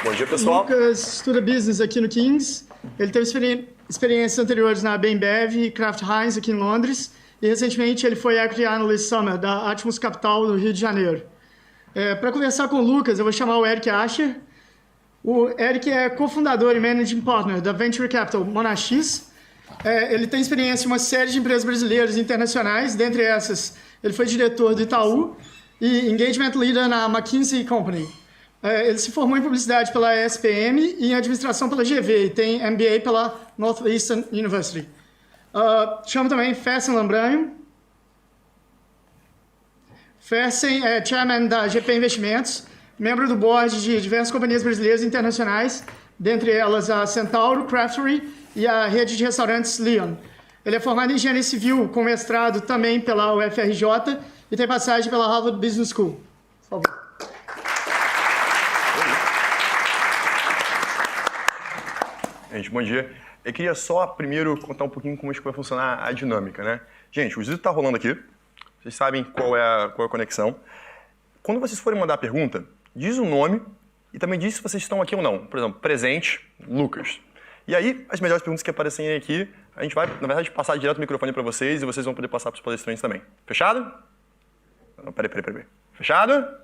Bom dia, pessoal. Lucas estuda Business aqui no King's. Ele teve experiências anteriores na Bembev e Kraft Heinz aqui em Londres. E recentemente ele foi Equity Analyst Summer da Atmos Capital no Rio de Janeiro. Para conversar com o Lucas, eu vou chamar o Eric Asher. O Eric é cofundador e Managing Partner da Venture Capital Monax. Ele tem experiência em uma série de empresas brasileiras e internacionais. Dentre essas, ele foi diretor do Itaú e Engagement Leader na McKinsey Company. Ele se formou em publicidade pela ESPM e em administração pela GV e tem MBA pela Northeastern University. Chamo também Fersen Lambranho. Fersen é chairman da GP Investimentos, membro do board de diversas companhias brasileiras e internacionais, dentre elas a Centauro, Craftery e a rede de restaurantes Leon. Ele é formado em engenharia civil, com mestrado também pela UFRJ e tem passagem pela Harvard Business School. Por favor. Gente, bom dia. Eu queria só primeiro contar um pouquinho como vai funcionar a dinâmica, né? Gente, o vídeo está rolando aqui. Vocês sabem qual é a conexão. Quando vocês forem mandar a pergunta, diz o nome e também diz se vocês estão aqui ou não. Por exemplo, presente, Lucas. E aí, as melhores perguntas que aparecerem aqui, a gente vai, na verdade, passar direto o microfone para vocês e vocês vão poder passar para os palestrantes também. Fechado? Não, peraí. Fechado?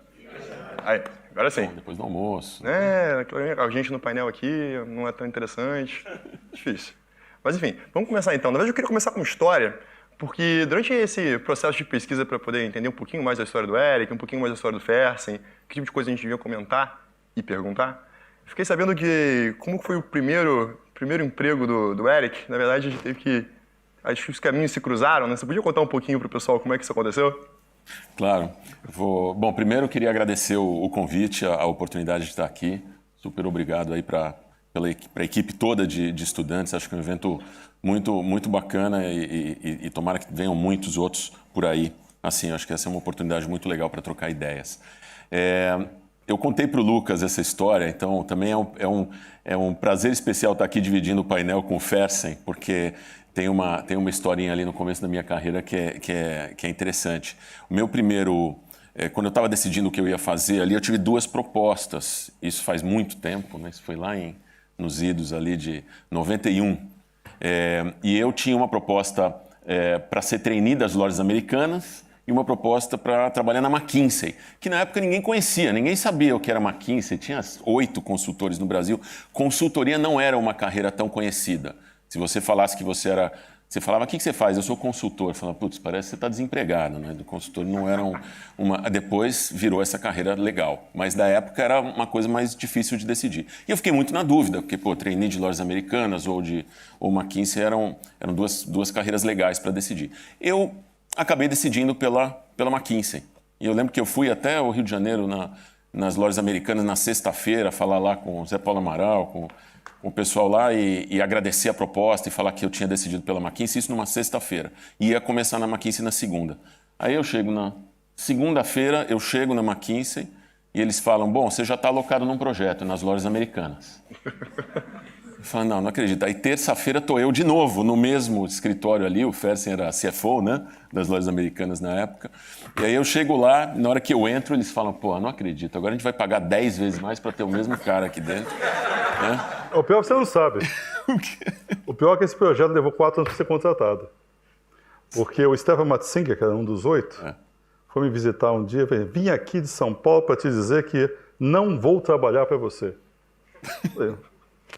Aí, agora sim. Bom, depois do almoço. A gente no painel aqui não é tão interessante. Difícil. Mas enfim, vamos começar então. Na verdade, eu queria começar com uma história, porque durante esse processo de pesquisa para poder entender um pouquinho mais da história do Eric, um pouquinho mais da história do Fersen, que tipo de coisa a gente devia comentar e perguntar, fiquei sabendo que como foi o primeiro emprego do Eric. Na verdade, a gente teve que... Acho que os caminhos se cruzaram, né? Você podia contar um pouquinho para o pessoal como é que isso aconteceu? Claro. Bom, primeiro eu queria agradecer o convite, a oportunidade de estar aqui. Super obrigado aí para a equipe toda de estudantes. Acho que é um evento muito bacana e tomara que venham muitos outros por aí. Assim, acho que essa é uma oportunidade muito legal para trocar ideias. Eu contei para o Lucas essa história, então também é um prazer especial estar aqui dividindo o painel com o Fersen, porque tem uma historinha ali no começo da minha carreira que é interessante. O meu primeiro... Quando eu estava decidindo o que eu ia fazer ali, eu tive duas propostas. Isso faz muito tempo, né? Isso foi lá nos idos ali de 91. E eu tinha uma proposta para ser trainee das lojas americanas e uma proposta para trabalhar na McKinsey, que na época ninguém conhecia, ninguém sabia o que era McKinsey. Tinha 8 consultores no Brasil. Consultoria não era uma carreira tão conhecida. Se você falasse que você era... Você falava, o que você faz? Eu sou consultor. Eu falava, putz, parece que você está desempregado, né? Do consultor não era uma... Depois virou essa carreira legal. Mas da época era uma coisa mais difícil de decidir. E eu fiquei muito na dúvida, porque, trainee de lojas americanas ou McKinsey eram duas carreiras legais para decidir. Eu acabei decidindo pela McKinsey. E eu lembro que eu fui até o Rio de Janeiro nas lojas americanas na sexta-feira, falar lá com o Zé Paulo Amaral, com o pessoal lá e agradecer a proposta e falar que eu tinha decidido pela McKinsey, isso numa sexta-feira. E ia começar na McKinsey na segunda. Aí eu chego na segunda-feira, eu chego na McKinsey e eles falam, bom, você já está alocado num projeto nas lojas americanas. Eu falo, não acredito. Aí terça-feira estou eu de novo no mesmo escritório ali, o Fersen era CFO, né, das lojas americanas na época. E aí eu chego lá, na hora que eu entro, eles falam, pô, não acredito, agora a gente vai pagar 10 vezes mais para ter o mesmo cara aqui dentro. Né? O pior é que você não sabe. O pior é que esse projeto levou 4 anos para ser contratado. Porque o Stefan Matzinger, que era um dos 8, foi me visitar um dia e falou, vim aqui de São Paulo para te dizer que não vou trabalhar para você. Eu falei,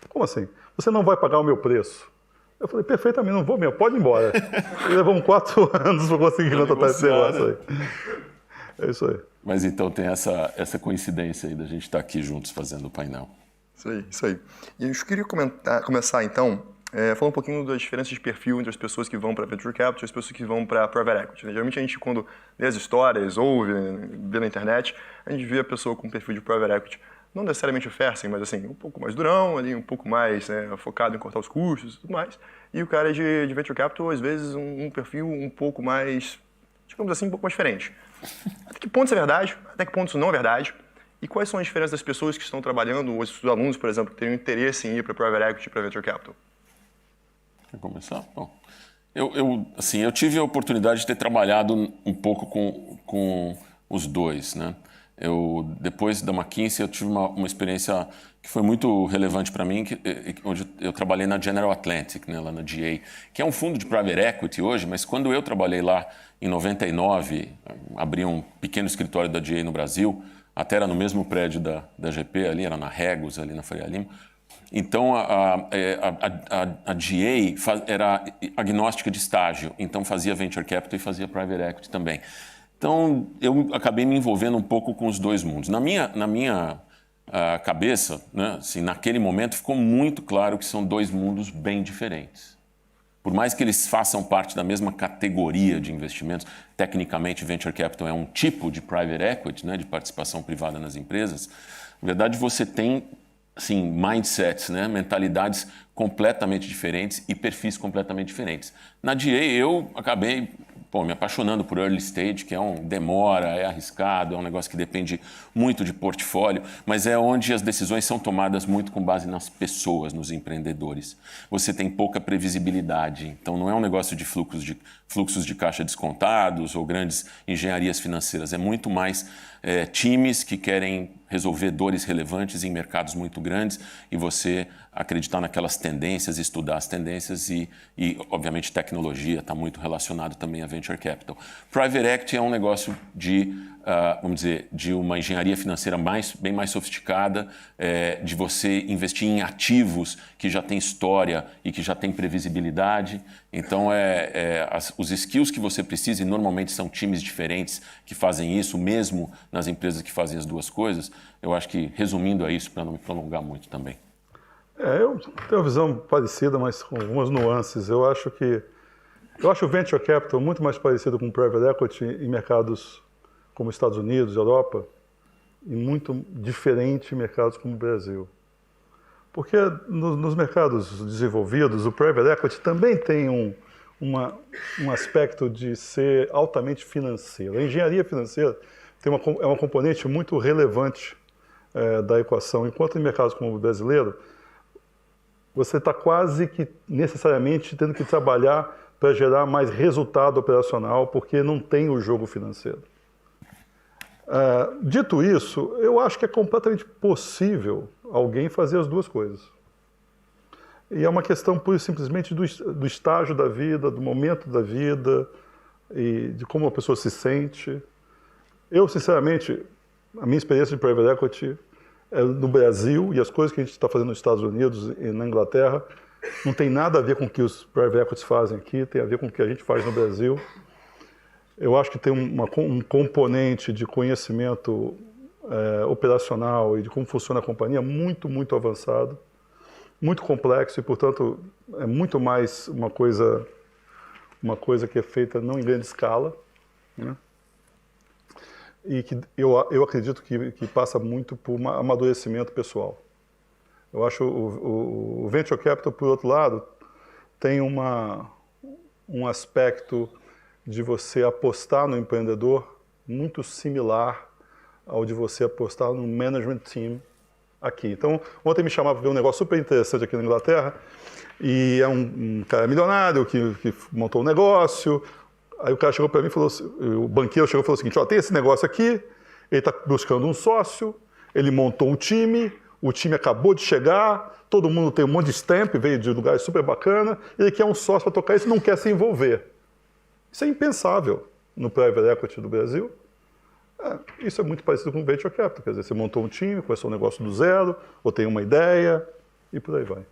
como assim? Você não vai pagar o meu preço? Eu falei, perfeitamente, não vou mesmo, pode ir embora. E levamos 4 anos para conseguir contratar esse negócio aí. É isso aí. Mas então tem essa coincidência aí da gente estar aqui juntos fazendo o painel. Isso aí. E eu queria começar então, falando um pouquinho das diferenças de perfil entre as pessoas que vão para Venture Capital e as pessoas que vão para Private Equity. Né? Geralmente a gente, quando lê as histórias, ouve, vê na internet, a gente vê a pessoa com perfil de Private Equity. Não necessariamente o Fersen, mas assim, um pouco mais durão, ali, um pouco mais focado em cortar os custos e tudo mais. E o cara de Venture Capital, às vezes, um perfil um pouco mais, digamos assim, um pouco mais diferente. Até que ponto isso é verdade? Até que ponto isso não é verdade? E quais são as diferenças das pessoas que estão trabalhando, ou os alunos, por exemplo, que têm interesse em ir para Private Equity e para Venture Capital? Quer começar? Bom, eu tive a oportunidade de ter trabalhado um pouco com os dois, né? Depois da McKinsey, eu tive uma experiência que foi muito relevante para mim, onde eu trabalhei na General Atlantic, né, lá na GA, que é um fundo de private equity hoje, mas quando eu trabalhei lá em 99, abri um pequeno escritório da GA no Brasil, até era no mesmo prédio da GP, ali era na Regus, ali na Faria Lima. Então, a GA era agnóstica de estágio, então fazia venture capital e fazia private equity também. Então, eu acabei me envolvendo um pouco com os dois mundos. Na minha cabeça, né, assim, naquele momento, ficou muito claro que são dois mundos bem diferentes. Por mais que eles façam parte da mesma categoria de investimentos, tecnicamente, venture capital é um tipo de private equity, né, de participação privada nas empresas, na verdade, você tem assim, mindsets, né, mentalidades completamente diferentes e perfis completamente diferentes. Na DA, eu acabei me apaixonando por early stage, que demora, é arriscado, é um negócio que depende muito de portfólio, mas é onde as decisões são tomadas muito com base nas pessoas, nos empreendedores. Você tem pouca previsibilidade, então não é um negócio de fluxos de caixa descontados ou grandes engenharias financeiras, é muito mais times que querem resolver dores relevantes em mercados muito grandes e você acreditar naquelas tendências, estudar as tendências e obviamente, tecnologia está muito relacionado também a venture capital. Private equity é um negócio vamos dizer, de uma engenharia financeira bem mais sofisticada, de você investir em ativos que já têm história e que já têm previsibilidade. Então, os skills que você precisa, e normalmente são times diferentes que fazem isso, mesmo nas empresas que fazem as duas coisas, eu acho que, resumindo a isso, para não me prolongar muito também. Eu tenho uma visão parecida, mas com algumas nuances. Eu acho o venture capital muito mais parecido com private equity em mercados como Estados Unidos, Europa, e muito diferente em mercados como o Brasil. Porque nos mercados desenvolvidos, o private equity também tem um aspecto de ser altamente financeiro. A engenharia financeira é uma componente muito relevante da equação, enquanto em mercados como o brasileiro, você está quase que necessariamente tendo que trabalhar para gerar mais resultado operacional, porque não tem o jogo financeiro. Dito isso, eu acho que é completamente possível alguém fazer as duas coisas. E é uma questão pura e simplesmente do estágio da vida, do momento da vida e de como a pessoa se sente. Eu, sinceramente, a minha experiência de private equity no Brasil e as coisas que a gente está fazendo nos Estados Unidos e na Inglaterra não tem nada a ver com o que os private equities fazem aqui, tem a ver com o que a gente faz no Brasil. Eu acho que tem um componente de conhecimento operacional e de como funciona a companhia muito, muito avançado, muito complexo e, portanto, é muito mais uma coisa que é feita não em grande escala, né? E que eu acredito que passa muito por um amadurecimento pessoal. Eu acho o venture capital, por outro lado, tem um aspecto de você apostar no empreendedor muito similar ao de você apostar no management team aqui. Então, ontem me chamaram para ver um negócio super interessante aqui na Inglaterra, e é um cara milionário que montou um negócio. Aí o cara chegou para mim e falou assim, o banqueiro chegou e falou o seguinte, tem esse negócio aqui, ele está buscando um sócio, ele montou um time, o time acabou de chegar, todo mundo tem um monte de stamp, veio de lugares super bacana, ele quer um sócio para tocar isso e não quer se envolver. Isso é impensável no private equity do Brasil. Isso é muito parecido com o venture capital, quer dizer, você montou um time, começou um negócio do zero, ou tem uma ideia, e por aí vai.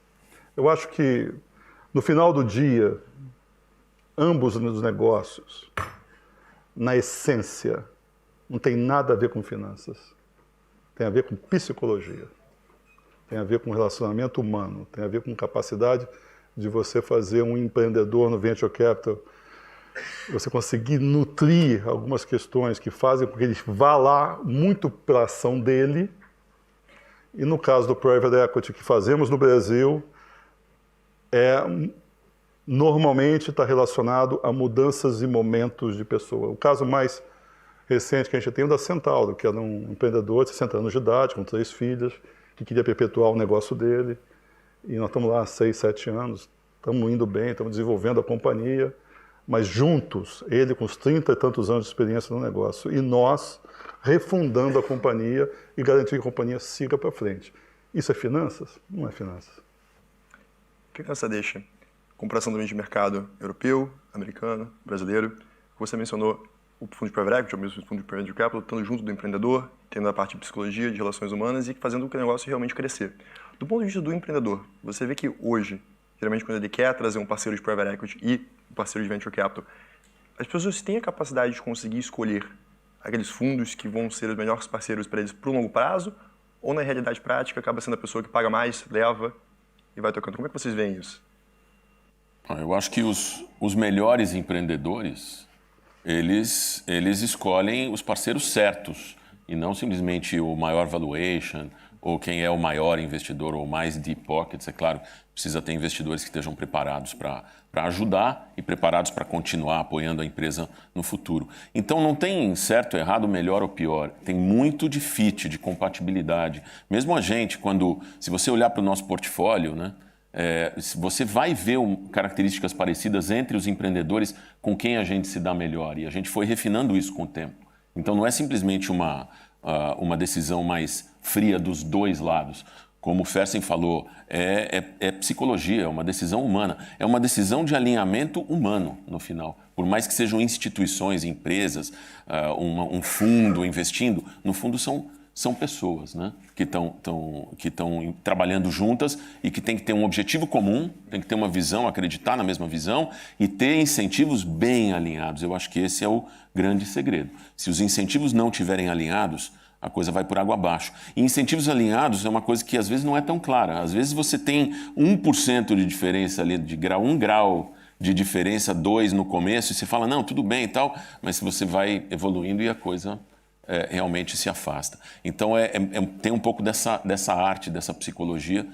Eu acho que, no final do dia, ambos os negócios, na essência, não tem nada a ver com finanças. Tem a ver com psicologia. Tem a ver com relacionamento humano. Tem a ver com capacidade de você fazer um empreendedor no venture capital, você conseguir nutrir algumas questões que fazem com que ele vá lá muito para a ação dele. E no caso do private equity que fazemos no Brasil, normalmente está relacionado a mudanças e momentos de pessoa. O caso mais recente que a gente tem é o da Centauro, que era um empreendedor de 60 anos de idade, com 3 filhas, que queria perpetuar o negócio dele. E nós estamos lá há 6, 7 anos, estamos indo bem, estamos desenvolvendo a companhia. mas juntos, ele com os 30 e tantos anos de experiência no negócio e nós refundando a companhia e garantir que a companhia siga para frente. Isso é finanças? Não é finanças. O que você deixa? Comparação também de mercado europeu, americano, brasileiro. Você mencionou o fundo de private equity, ou mesmo o fundo de private capital, estando junto do empreendedor, tendo a parte de psicologia, de relações humanas e fazendo o negócio realmente crescer. Do ponto de vista do empreendedor, você vê que hoje, geralmente quando ele quer trazer um parceiro de private equity e um parceiro de venture capital, as pessoas têm a capacidade de conseguir escolher aqueles fundos que vão ser os melhores parceiros para eles para o longo prazo, ou na realidade prática acaba sendo a pessoa que paga mais, leva e vai tocando. Como é que vocês veem isso? Eu acho que os melhores empreendedores, eles escolhem os parceiros certos e não simplesmente o maior valuation ou quem é o maior investidor ou mais deep pockets. É claro, precisa ter investidores que estejam preparados para ajudar e preparados para continuar apoiando a empresa no futuro. Então não tem certo, errado, melhor ou pior. Tem muito de fit, de compatibilidade. Mesmo a gente, se você olhar para o nosso portfólio, né? Você vai ver características parecidas entre os empreendedores com quem a gente se dá melhor. E a gente foi refinando isso com o tempo. Então não é simplesmente uma decisão mais fria dos dois lados. Como o Fersen falou, é psicologia, é uma decisão humana. É uma decisão de alinhamento humano no final. Por mais que sejam instituições, empresas, um fundo investindo, no fundo são pessoas, né? que estão trabalhando juntas e que tem que ter um objetivo comum, tem que ter uma visão, acreditar na mesma visão e ter incentivos bem alinhados. Eu acho que esse é o grande segredo. Se os incentivos não estiverem alinhados, a coisa vai por água abaixo. E incentivos alinhados é uma coisa que às vezes não é tão clara. Às vezes você tem 1% de diferença ali, de grau, 1 grau de diferença, 2 no começo, e você fala, não, tudo bem e tal, mas se você vai evoluindo e a coisa realmente se afasta. Então tem um pouco dessa arte, dessa psicologia,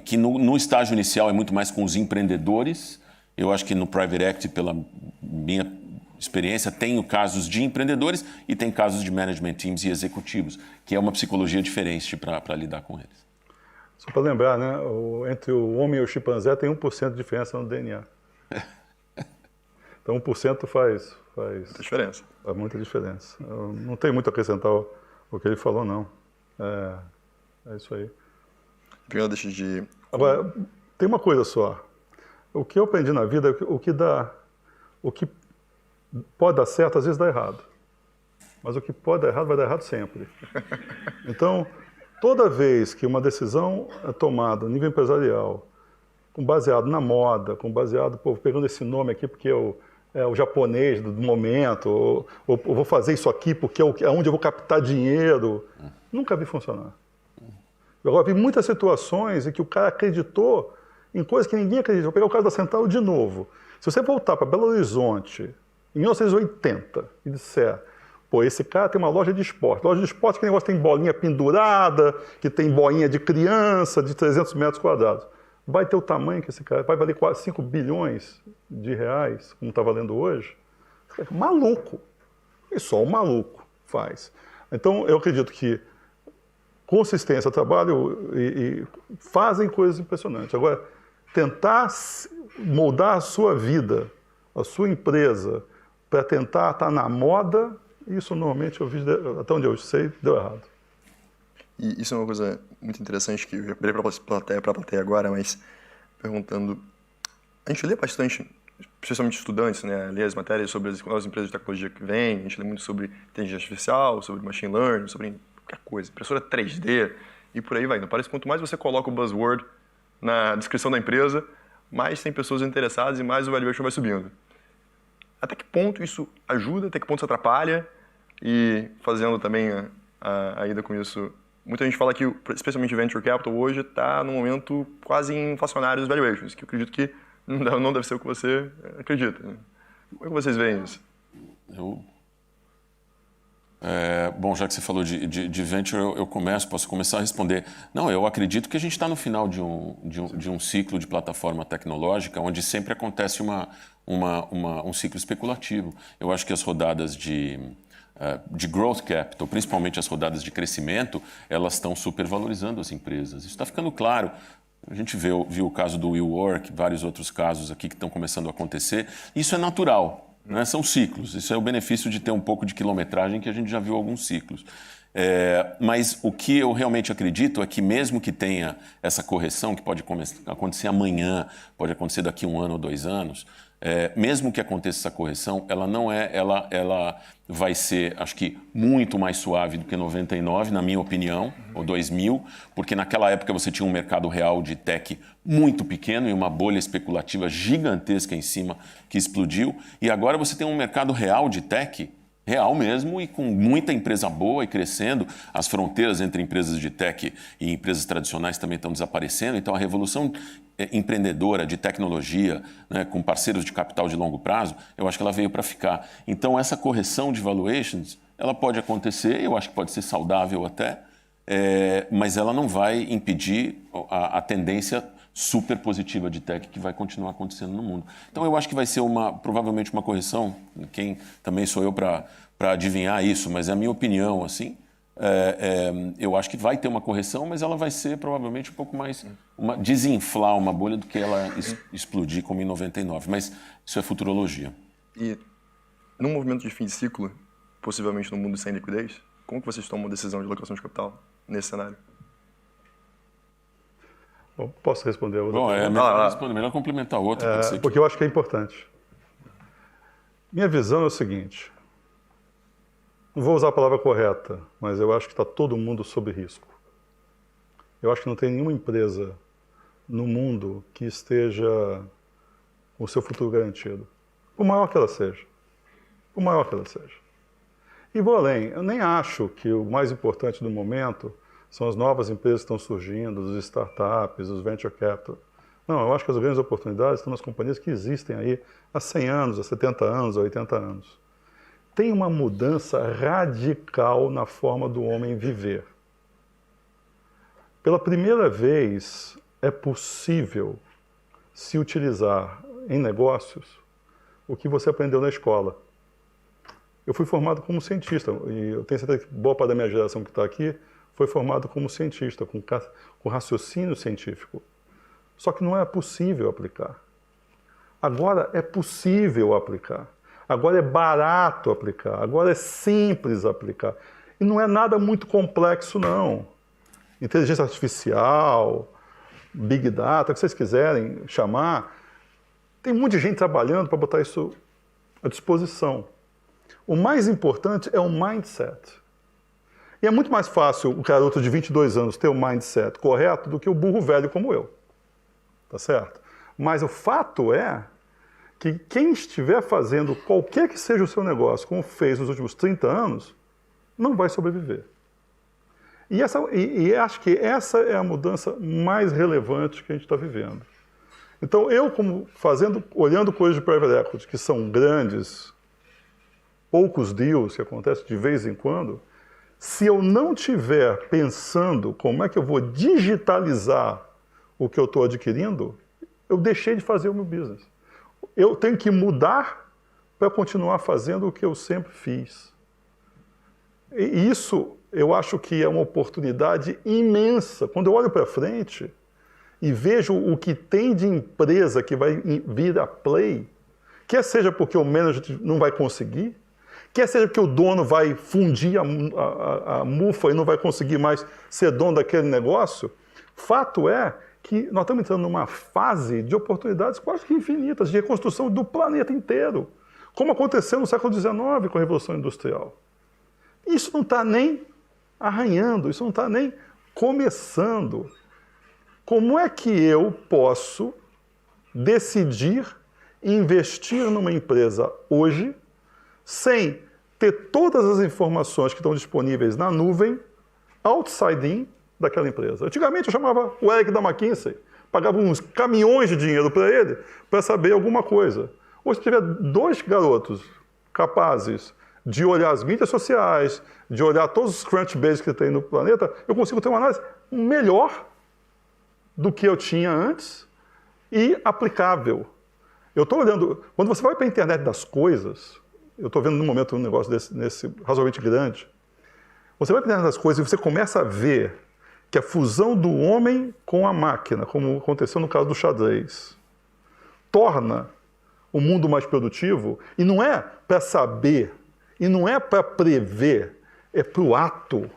que no estágio inicial é muito mais com os empreendedores. Eu acho que no private equity, pela minha experiência, tem casos de empreendedores e tem casos de management teams e executivos, que é uma psicologia diferente para lidar com eles. Só para lembrar, né? Entre o homem e o chimpanzé tem 1% de diferença no DNA. Então 1% faz diferença. Faz muita diferença. Eu não tem muito a acrescentar o que ele falou, não. É isso aí. Primeiro deixa de... Agora, tem uma coisa só. O que eu aprendi na vida, o que pode dar certo, às vezes dá errado. Mas o que pode dar errado, vai dar errado sempre. Então, toda vez que uma decisão é tomada a nível empresarial, baseado na moda, pegando esse nome aqui porque é o japonês do momento, ou vou fazer isso aqui porque é onde eu vou captar dinheiro, nunca vi funcionar. Eu agora vi muitas situações em que o cara acreditou em coisas que ninguém acreditou. Vou pegar o caso da Central de novo. Se você voltar para Belo Horizonte, em 1980, e disser, pô, esse cara tem uma loja de esporte. Loja de esporte que negócio tem bolinha pendurada, que tem boinha de criança de 300 metros quadrados. Vai ter o tamanho que esse cara... Vai valer quase 5 bilhões de reais, como está valendo hoje. Maluco. E só o maluco faz. Então, eu acredito que consistência, trabalho e fazem coisas impressionantes. Agora, tentar moldar a sua vida, a sua empresa, para tentar estar na moda, isso normalmente eu vi, até onde eu sei, deu errado. E isso é uma coisa muito interessante que eu já virei para a plateia agora, mas perguntando... A gente lê bastante, especialmente estudantes, né? Lê as matérias sobre as novas empresas de tecnologia que vêm, a gente lê muito sobre inteligência artificial, sobre machine learning, sobre qualquer coisa, impressora 3D e por aí vai. Não parece que quanto mais você coloca o buzzword na descrição da empresa, mais tem pessoas interessadas e mais o valuation vai subindo. Até que ponto isso ajuda, até que ponto isso atrapalha? E fazendo também a ida com isso, muita gente fala que, especialmente Venture Capital, hoje está num momento quase inflacionário dos valuations, que eu acredito que não deve ser o que você acredita. Como é que vocês veem isso? Bom, já que você falou de venture, posso começar a responder. Não, eu acredito que a gente está no final de um ciclo de plataforma tecnológica, onde sempre acontece um ciclo especulativo. Eu acho que as rodadas de growth capital, principalmente as rodadas de crescimento, elas estão supervalorizando as empresas. Isso está ficando claro. A gente viu o caso do WeWork, vários outros casos aqui que estão começando a acontecer. Isso é natural, né? São ciclos. Isso é o benefício de ter um pouco de quilometragem, que a gente já viu alguns ciclos. Mas o que eu realmente acredito é que mesmo que tenha essa correção, que pode acontecer amanhã, pode acontecer daqui 1 ano ou 2 anos, mesmo que aconteça essa correção, ela vai ser, acho que, muito mais suave do que 99, na minha opinião, ou 2000, porque naquela época você tinha um mercado real de tech muito pequeno e uma bolha especulativa gigantesca em cima que explodiu, e agora você tem um mercado real de tech, real mesmo, e com muita empresa boa e crescendo. As fronteiras entre empresas de tech e empresas tradicionais também estão desaparecendo. Então, a revolução empreendedora de tecnologia, né, com parceiros de capital de longo prazo, eu acho que ela veio para ficar. Então, essa correção de valuations, ela pode acontecer, eu acho que pode ser saudável até, mas ela não vai impedir a tendência super positiva de tech que vai continuar acontecendo no mundo. Então eu acho que vai ser provavelmente uma correção, quem também sou eu para adivinhar isso, mas é a minha opinião, assim, eu acho que vai ter uma correção, mas ela vai ser provavelmente um pouco mais, desinflar uma bolha do que ela explodir como em 99, mas isso é futurologia. E num movimento de fim de ciclo, possivelmente no mundo sem liquidez, como que vocês tomam a decisão de alocação de capital nesse cenário? Bom, posso responder a outra? Bom, melhor complementar a outra. Porque eu acho que é importante. Minha visão é o seguinte, não vou usar a palavra correta, mas eu acho que está todo mundo sob risco. Eu acho que não tem nenhuma empresa no mundo que esteja com o seu futuro garantido, por maior que ela seja. Por maior que ela seja. E vou além, eu nem acho que o mais importante do momento são as novas empresas que estão surgindo, os startups, os venture capital. Não, eu acho que as grandes oportunidades estão nas companhias que existem aí há 100 anos, há 70 anos, há 80 anos. Tem uma mudança radical na forma do homem viver. Pela primeira vez, é possível se utilizar em negócios o que você aprendeu na escola. Eu fui formado como cientista, e eu tenho certeza que boa parte da minha geração que está aqui foi formado como cientista, com raciocínio científico. Só que não é possível aplicar. Agora é possível aplicar. Agora é barato aplicar. Agora é simples aplicar. E não é nada muito complexo, não. Inteligência artificial, Big Data, o que vocês quiserem chamar, tem um monte de gente trabalhando para botar isso à disposição. O mais importante é o mindset. E é muito mais fácil o garoto de 22 anos ter o mindset correto do que o burro velho como eu. Tá certo? Mas o fato é que quem estiver fazendo qualquer que seja o seu negócio, como fez nos últimos 30 anos, não vai sobreviver. E acho que essa é a mudança mais relevante que a gente está vivendo. Então, eu, olhando coisas de private equity, que são grandes, poucos deals que acontecem de vez em quando, se eu não estiver pensando como é que eu vou digitalizar o que eu estou adquirindo, eu deixei de fazer o meu business. Eu tenho que mudar para continuar fazendo o que eu sempre fiz. E isso eu acho que é uma oportunidade imensa. Quando eu olho para frente e vejo o que tem de empresa que vai vir a play, quer seja porque o manager não vai conseguir, quer seja porque o dono vai fundir a mufa e não vai conseguir mais ser dono daquele negócio, fato é que nós estamos entrando numa fase de oportunidades quase que infinitas, de reconstrução do planeta inteiro, como aconteceu no século XIX com a Revolução Industrial. Isso não está nem arranhando, isso não está nem começando. Como é que eu posso decidir investir numa empresa hoje sem ter todas as informações que estão disponíveis na nuvem, outside in, daquela empresa? Antigamente eu chamava o Eric da McKinsey, pagava uns caminhões de dinheiro para ele para saber alguma coisa. Hoje, se tiver 2 garotos capazes de olhar as mídias sociais, de olhar todos os Crunchbase que tem no planeta, eu consigo ter uma análise melhor do que eu tinha antes e aplicável. Eu estou olhando, quando você vai para a internet das coisas, eu estou vendo no momento um negócio desse razoavelmente grande, você vai para a internet das coisas e você começa a ver que a fusão do homem com a máquina, como aconteceu no caso do xadrez, torna o mundo mais produtivo, e não é para saber, e não é para prever, é para o ato.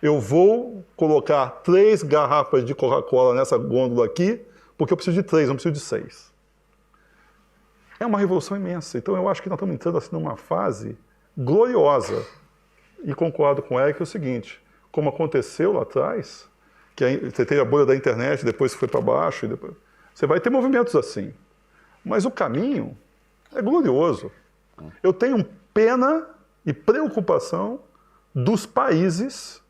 Eu vou colocar 3 garrafas de Coca-Cola nessa gôndola aqui, porque eu preciso de 3, não preciso de 6. É uma revolução imensa. Então eu acho que nós estamos entrando assim, numa fase gloriosa. E concordo com o Eric o seguinte, como aconteceu lá atrás, que você teve a bolha da internet, depois foi para baixo, e depois... você vai ter movimentos assim. Mas o caminho é glorioso. Eu tenho pena e preocupação dos países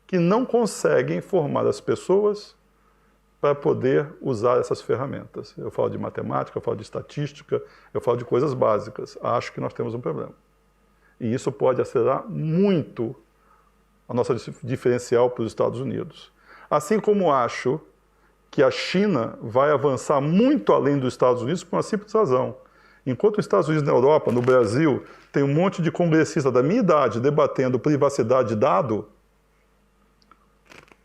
que não conseguem formar as pessoas para poder usar essas ferramentas. Eu falo de matemática, eu falo de estatística, eu falo de coisas básicas. Acho que nós temos um problema. E isso pode acelerar muito a nossa diferencial para os Estados Unidos. Assim como acho que a China vai avançar muito além dos Estados Unidos por uma simples razão. Enquanto os Estados Unidos na Europa, no Brasil, tem um monte de congressistas da minha idade debatendo privacidade de dado,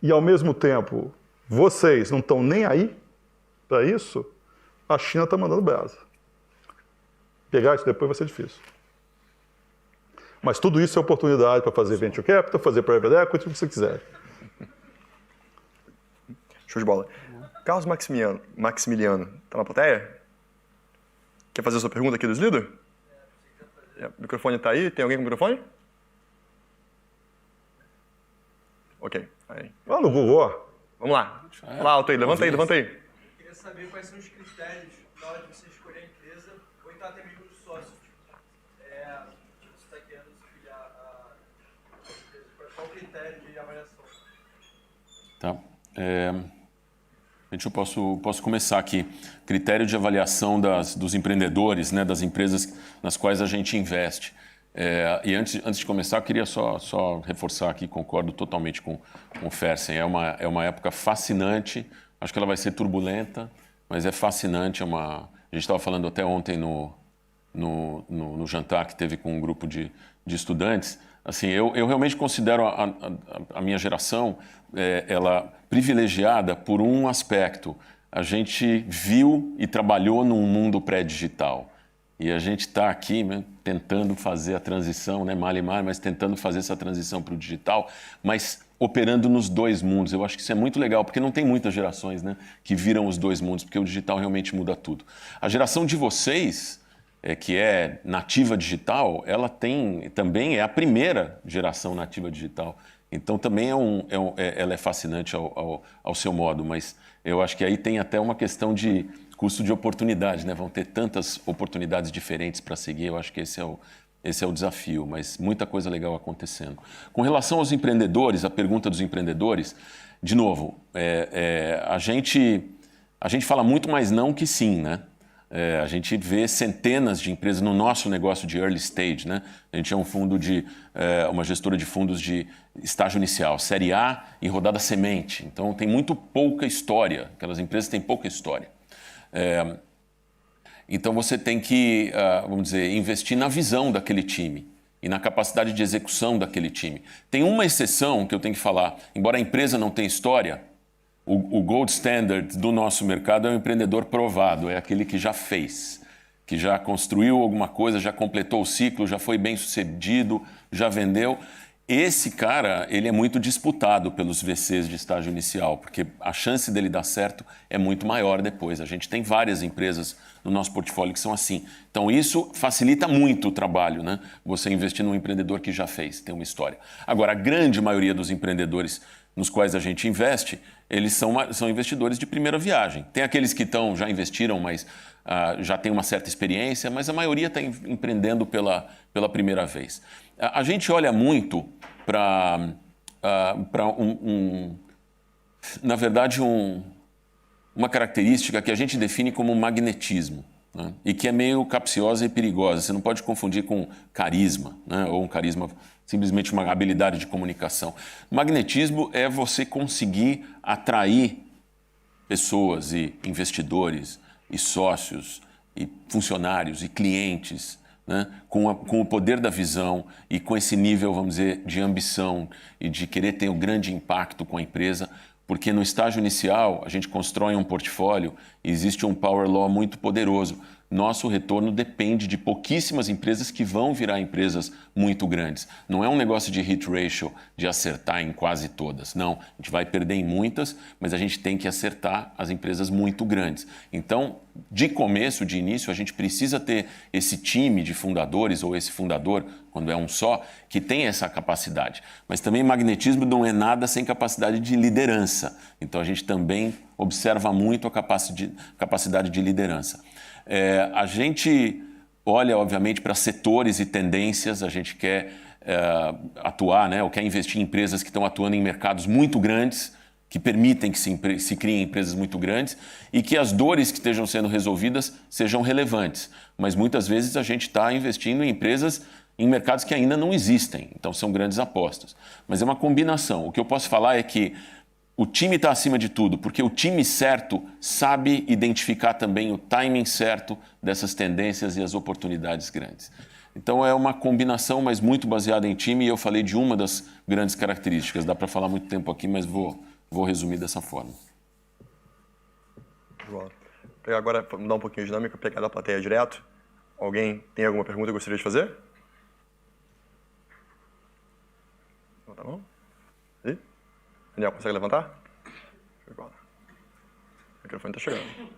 e ao mesmo tempo vocês não estão nem aí para isso, a China está mandando brasa. Pegar isso depois vai ser difícil. Mas tudo isso é oportunidade para fazer venture capital, fazer private equity, o que você quiser. Show de bola. Carlos Maximiliano, tá na plateia? Quer fazer a sua pergunta aqui dos líderes? O microfone tá aí? Tem alguém com o microfone? Ok. Aí. Lá no Google, ó. Vamos lá. Fala alto aí, levanta aí. Eu queria saber quais são os critérios na hora de você escolher a empresa ou então até mesmo dos sócios. Tipo, você está querendo se filiar a empresa. Qual o critério de avaliação? Tá. Eu posso começar aqui. Critério de avaliação dos empreendedores, né, das empresas nas quais a gente investe. E antes de começar, eu queria só reforçar aqui, concordo totalmente com o Fersen. É uma época fascinante, acho que ela vai ser turbulenta, mas é fascinante. A gente estava falando até ontem no jantar que teve com um grupo de estudantes. Assim, eu realmente considero a minha geração ela privilegiada por um aspecto. A gente viu e trabalhou num mundo pré-digital. E a gente está aqui, né, tentando fazer a transição, né, mal e mal, mas tentando fazer essa transição para o digital, mas operando nos dois mundos. Eu acho que isso é muito legal, porque não tem muitas gerações, né, que viram os dois mundos, porque o digital realmente muda tudo. A geração de vocês, que é nativa digital, ela também é a primeira geração nativa digital. Então também ela é fascinante ao seu modo, mas eu acho que aí tem até uma questão de custo de oportunidade, né? Vão ter tantas oportunidades diferentes para seguir, eu acho que esse é o desafio, mas muita coisa legal acontecendo. Com relação aos empreendedores, a pergunta dos empreendedores, de novo, a gente fala muito mais não que sim, né? A gente vê centenas de empresas no nosso negócio de early stage, né? A gente é uma gestora de fundos de estágio inicial, série A e rodada semente. Então tem muito pouca história, aquelas empresas têm pouca história. Então você tem que, vamos dizer, investir na visão daquele time e na capacidade de execução daquele time. Tem uma exceção que eu tenho que falar, embora a empresa não tenha história, o gold standard do nosso mercado é o empreendedor provado, é aquele que já fez, que já construiu alguma coisa, já completou o ciclo, já foi bem sucedido, já vendeu. Esse cara, ele é muito disputado pelos VCs de estágio inicial, porque a chance dele dar certo é muito maior depois. A gente tem várias empresas no nosso portfólio que são assim. Então isso facilita muito o trabalho, né? Você investir num empreendedor que já fez, tem uma história. Agora, a grande maioria dos empreendedores nos quais a gente investe, eles são investidores de primeira viagem. Tem aqueles que já investiram, mas já têm uma certa experiência, mas a maioria está empreendendo pela primeira vez. A gente olha muito para na verdade, uma característica que a gente define como magnetismo, né? E que é meio capciosa e perigosa. Você não pode confundir com carisma, né? Ou um carisma, simplesmente uma habilidade de comunicação. Magnetismo é você conseguir atrair pessoas e investidores e sócios e funcionários e clientes né, com o poder da visão e com esse nível, vamos dizer, de ambição e de querer ter um grande impacto com a empresa, porque no estágio inicial a gente constrói um portfólio e existe um power law muito poderoso. Nosso retorno depende de pouquíssimas empresas que vão virar empresas muito grandes. Não é um negócio de hit ratio, de acertar em quase todas. Não, a gente vai perder em muitas, mas a gente tem que acertar as empresas muito grandes. Então, de começo, de início, a gente precisa ter esse time de fundadores, ou esse fundador, quando é um só, que tem essa capacidade. Mas também magnetismo não é nada sem capacidade de liderança. Então, a gente também observa muito a capacidade de liderança. A gente olha, obviamente, para setores e tendências, a gente quer atuar, né, ou quer investir em empresas que estão atuando em mercados muito grandes, que permitem que se criem empresas muito grandes e que as dores que estejam sendo resolvidas sejam relevantes. Mas muitas vezes a gente está investindo em empresas em mercados que ainda não existem, então são grandes apostas. Mas é uma combinação. O que eu posso falar é que o time está acima de tudo, porque o time certo sabe identificar também o timing certo dessas tendências e as oportunidades grandes. Então é uma combinação, mas muito baseada em time, e eu falei de uma das grandes características. Dá para falar muito tempo aqui, mas vou resumir dessa forma. Vou pegar agora, mudar um pouquinho de dinâmica, pegar da plateia direto. Alguém tem alguma pergunta que gostaria de fazer? Levanta a mão. E? Daniel, consegue levantar? O microfone está chegando.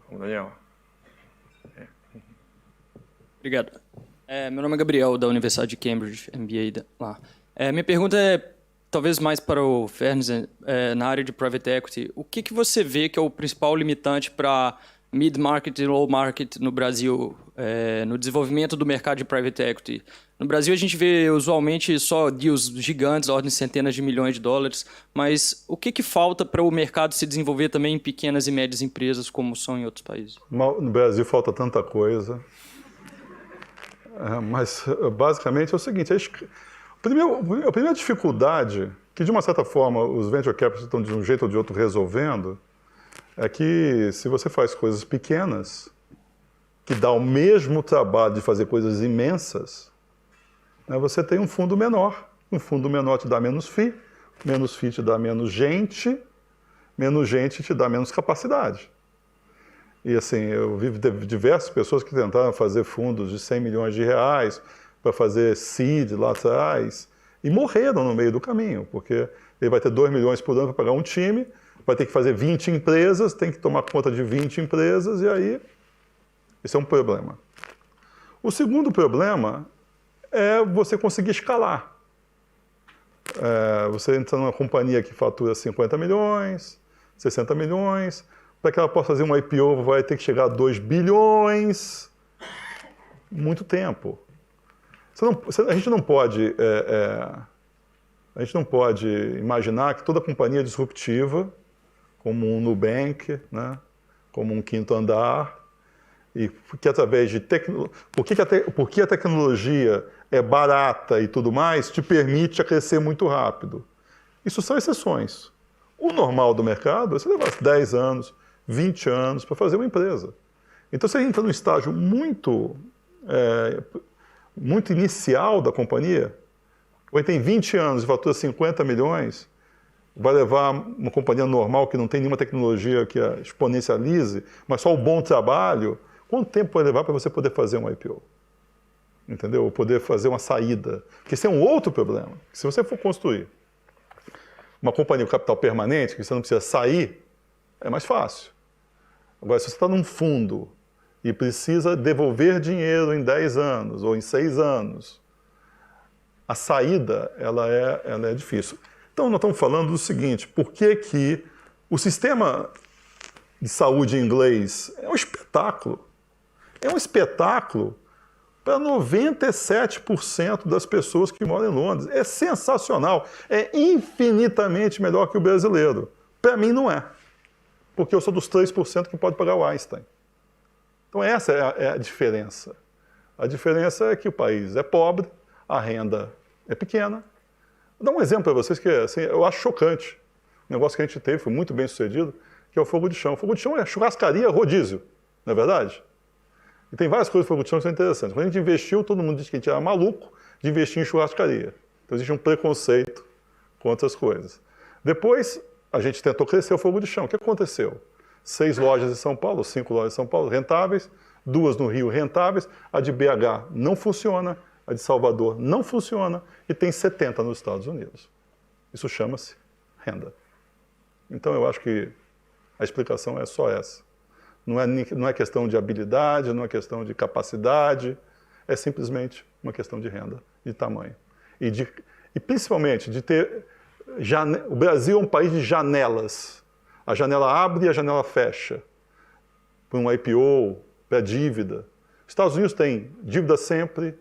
Vamos, Daniel. Obrigado. Meu nome é Gabriel, da Universidade de Cambridge, MBA lá. Minha pergunta é, talvez mais para o Fernes, na área de Private Equity. O que você vê que é o principal limitante para mid-market e low-market no Brasil, no desenvolvimento do mercado de Private Equity? No Brasil, a gente vê usualmente só deals gigantes, ordem de centenas de milhões de dólares, mas o que falta para o mercado se desenvolver também em pequenas e médias empresas, como são em outros países? No Brasil falta tanta coisa. Mas, basicamente, é o seguinte. A primeira dificuldade, que de uma certa forma os venture capitalists estão de um jeito ou de outro resolvendo, é que se você faz coisas pequenas, que dá o mesmo trabalho de fazer coisas imensas, né, você tem um fundo menor. Um fundo menor te dá menos FII te dá menos gente te dá menos capacidade. E assim, eu vi diversas pessoas que tentaram fazer fundos de 100 milhões de reais para fazer seed lá atrás e morreram no meio do caminho, porque ele vai ter 2 milhões por ano para pagar um time, vai ter que fazer 20 empresas, tem que tomar conta de 20 empresas e aí isso é um problema. O segundo problema é você conseguir escalar. Você entra numa companhia que fatura 50 milhões, 60 milhões, para que ela possa fazer um IPO vai ter que chegar a 2 bilhões. Muito tempo. A gente não pode imaginar que toda companhia disruptiva, como um Nubank, né, como um Quinto Andar, e que através de porque a tecnologia é barata e tudo mais, te permite crescer muito rápido. Isso são exceções. O normal do mercado é você levar 10 anos, 20 anos para fazer uma empresa. Então, você entra num estágio muito inicial da companhia, ou tem 20 anos e fatura 50 milhões, vai levar uma companhia normal que não tem nenhuma tecnologia que a exponencialize, mas só o bom trabalho, quanto tempo vai levar para você poder fazer um IPO? Entendeu? Ou poder fazer uma saída. Porque esse é um outro problema. Se você for construir uma companhia com capital permanente, que você não precisa sair, é mais fácil. Agora, se você está num fundo e precisa devolver dinheiro em 10 anos ou em 6 anos, a saída ela é difícil. Então, nós estamos falando do seguinte, por que o sistema de saúde inglês é um espetáculo. É um espetáculo para 97% das pessoas que moram em Londres. É sensacional. É infinitamente melhor que o brasileiro. Para mim, não é. Porque eu sou dos 3% que pode pagar o Einstein. Então, essa é a diferença. A diferença é que o país é pobre, a renda é pequena. Vou dar um exemplo para vocês que assim, eu acho chocante. negócio que a gente teve, foi muito bem sucedido, que é o fogo de chão. O fogo de chão é churrascaria rodízio, não é verdade? E tem várias coisas do fogo de chão que são interessantes. Quando a gente investiu, todo mundo disse que a gente era maluco de investir em churrascaria. Então existe um preconceito com outras coisas. Depois, a gente tentou crescer o fogo de chão. O que aconteceu? 6 lojas em São Paulo, 5 lojas em São Paulo, rentáveis, 2 no Rio rentáveis, a de BH não funciona, a de Salvador não funciona e tem 70 nos Estados Unidos. Isso chama-se renda. Então eu acho que a explicação é só essa. Não é questão de habilidade, não é questão de capacidade, é simplesmente uma questão de renda, de tamanho. E principalmente de ter... O Brasil é um país de janelas. A janela abre e a janela fecha. Para um IPO, para dívida. Os Estados Unidos tem dívida sempre,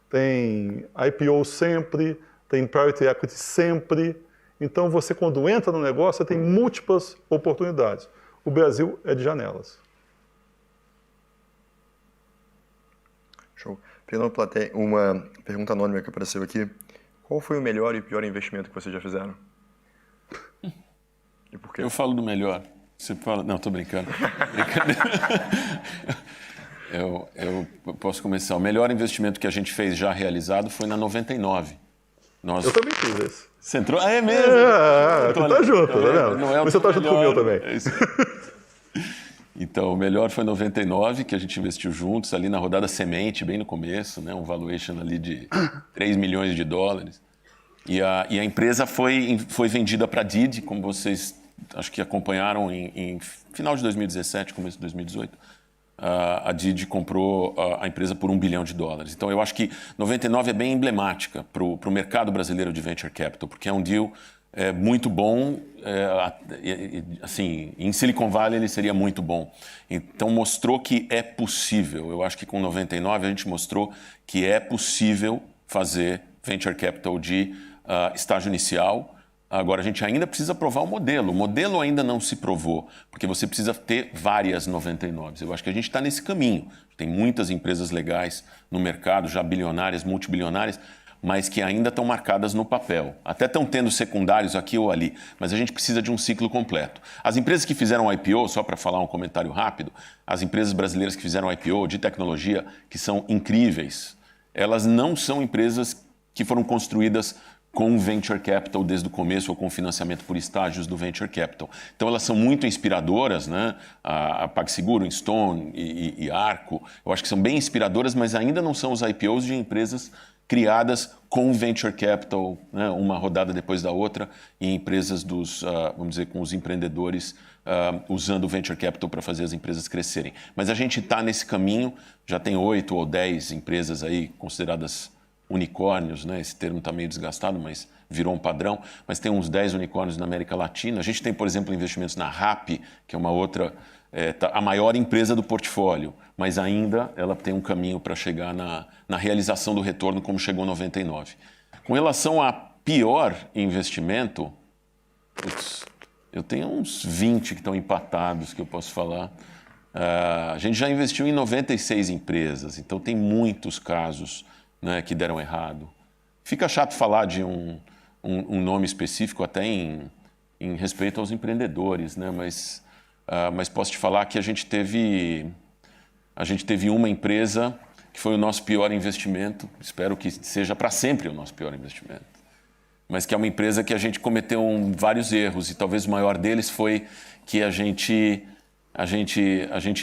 tem IPO sempre, tem private equity sempre. Então você, quando entra no negócio, você tem múltiplas oportunidades. O Brasil é de janelas. Show. Pegando uma pergunta anônima que apareceu aqui. Qual foi o melhor e pior investimento que vocês já fizeram? E por quê? Eu falo do melhor. Você fala... Não, tô brincando. Eu posso começar. O melhor investimento que a gente fez já realizado foi na 99. Eu também fiz esse. Você entrou? Ah, é mesmo? Tu tá junto, tá vendo? Não é você tá junto com o meu também. É isso. Então, o melhor foi 99, que a gente investiu juntos, ali na rodada semente, bem no começo, né? Um valuation ali de 3 milhões de dólares. E a empresa foi vendida para a Didi, como vocês acho que acompanharam em final de 2017, começo de 2018. A Didi comprou a empresa por $1 bilhão. Então, eu acho que 99 é bem emblemática para o mercado brasileiro de venture capital, porque é um deal muito bom. Assim, em Silicon Valley ele seria muito bom. Então, mostrou que é possível. Eu acho que com 99 a gente mostrou que é possível fazer venture capital de estágio inicial. Agora, a gente ainda precisa provar o modelo. O modelo ainda não se provou, porque você precisa ter várias 99s. Eu acho que a gente está nesse caminho. Tem muitas empresas legais no mercado, já bilionárias, multibilionárias, mas que ainda estão marcadas no papel. Até estão tendo secundários aqui ou ali, mas a gente precisa de um ciclo completo. As empresas que fizeram IPO, só para falar um comentário rápido, as empresas brasileiras que fizeram IPO de tecnologia, que são incríveis, elas não são empresas que foram construídas com venture capital desde o começo ou com financiamento por estágios do venture capital. Então, elas são muito inspiradoras, né? A PagSeguro, Stone e Arco, eu acho que são bem inspiradoras, mas ainda não são os IPOs de empresas criadas com venture capital, né? Uma rodada depois da outra, e empresas vamos dizer, com os empreendedores usando o venture capital para fazer as empresas crescerem. Mas a gente está nesse caminho, já tem 8 ou 10 empresas aí consideradas unicórnios, né? Esse termo está meio desgastado, mas virou um padrão. Mas tem uns 10 unicórnios na América Latina. A gente tem, por exemplo, investimentos na Rappi, que é uma outra, a maior empresa do portfólio, mas ainda ela tem um caminho para chegar na realização do retorno, como chegou em 99. Com relação a pior investimento, eu tenho uns 20 que estão empatados, que eu posso falar. A gente já investiu em 96 empresas, então tem muitos casos, né, que deram errado. Fica chato falar de um nome específico, até em respeito aos empreendedores, né, mas posso te falar que a gente teve uma empresa que foi o nosso pior investimento, espero que seja para sempre o nosso pior investimento, mas que é uma empresa que a gente cometeu vários erros, e talvez o maior deles foi que a gente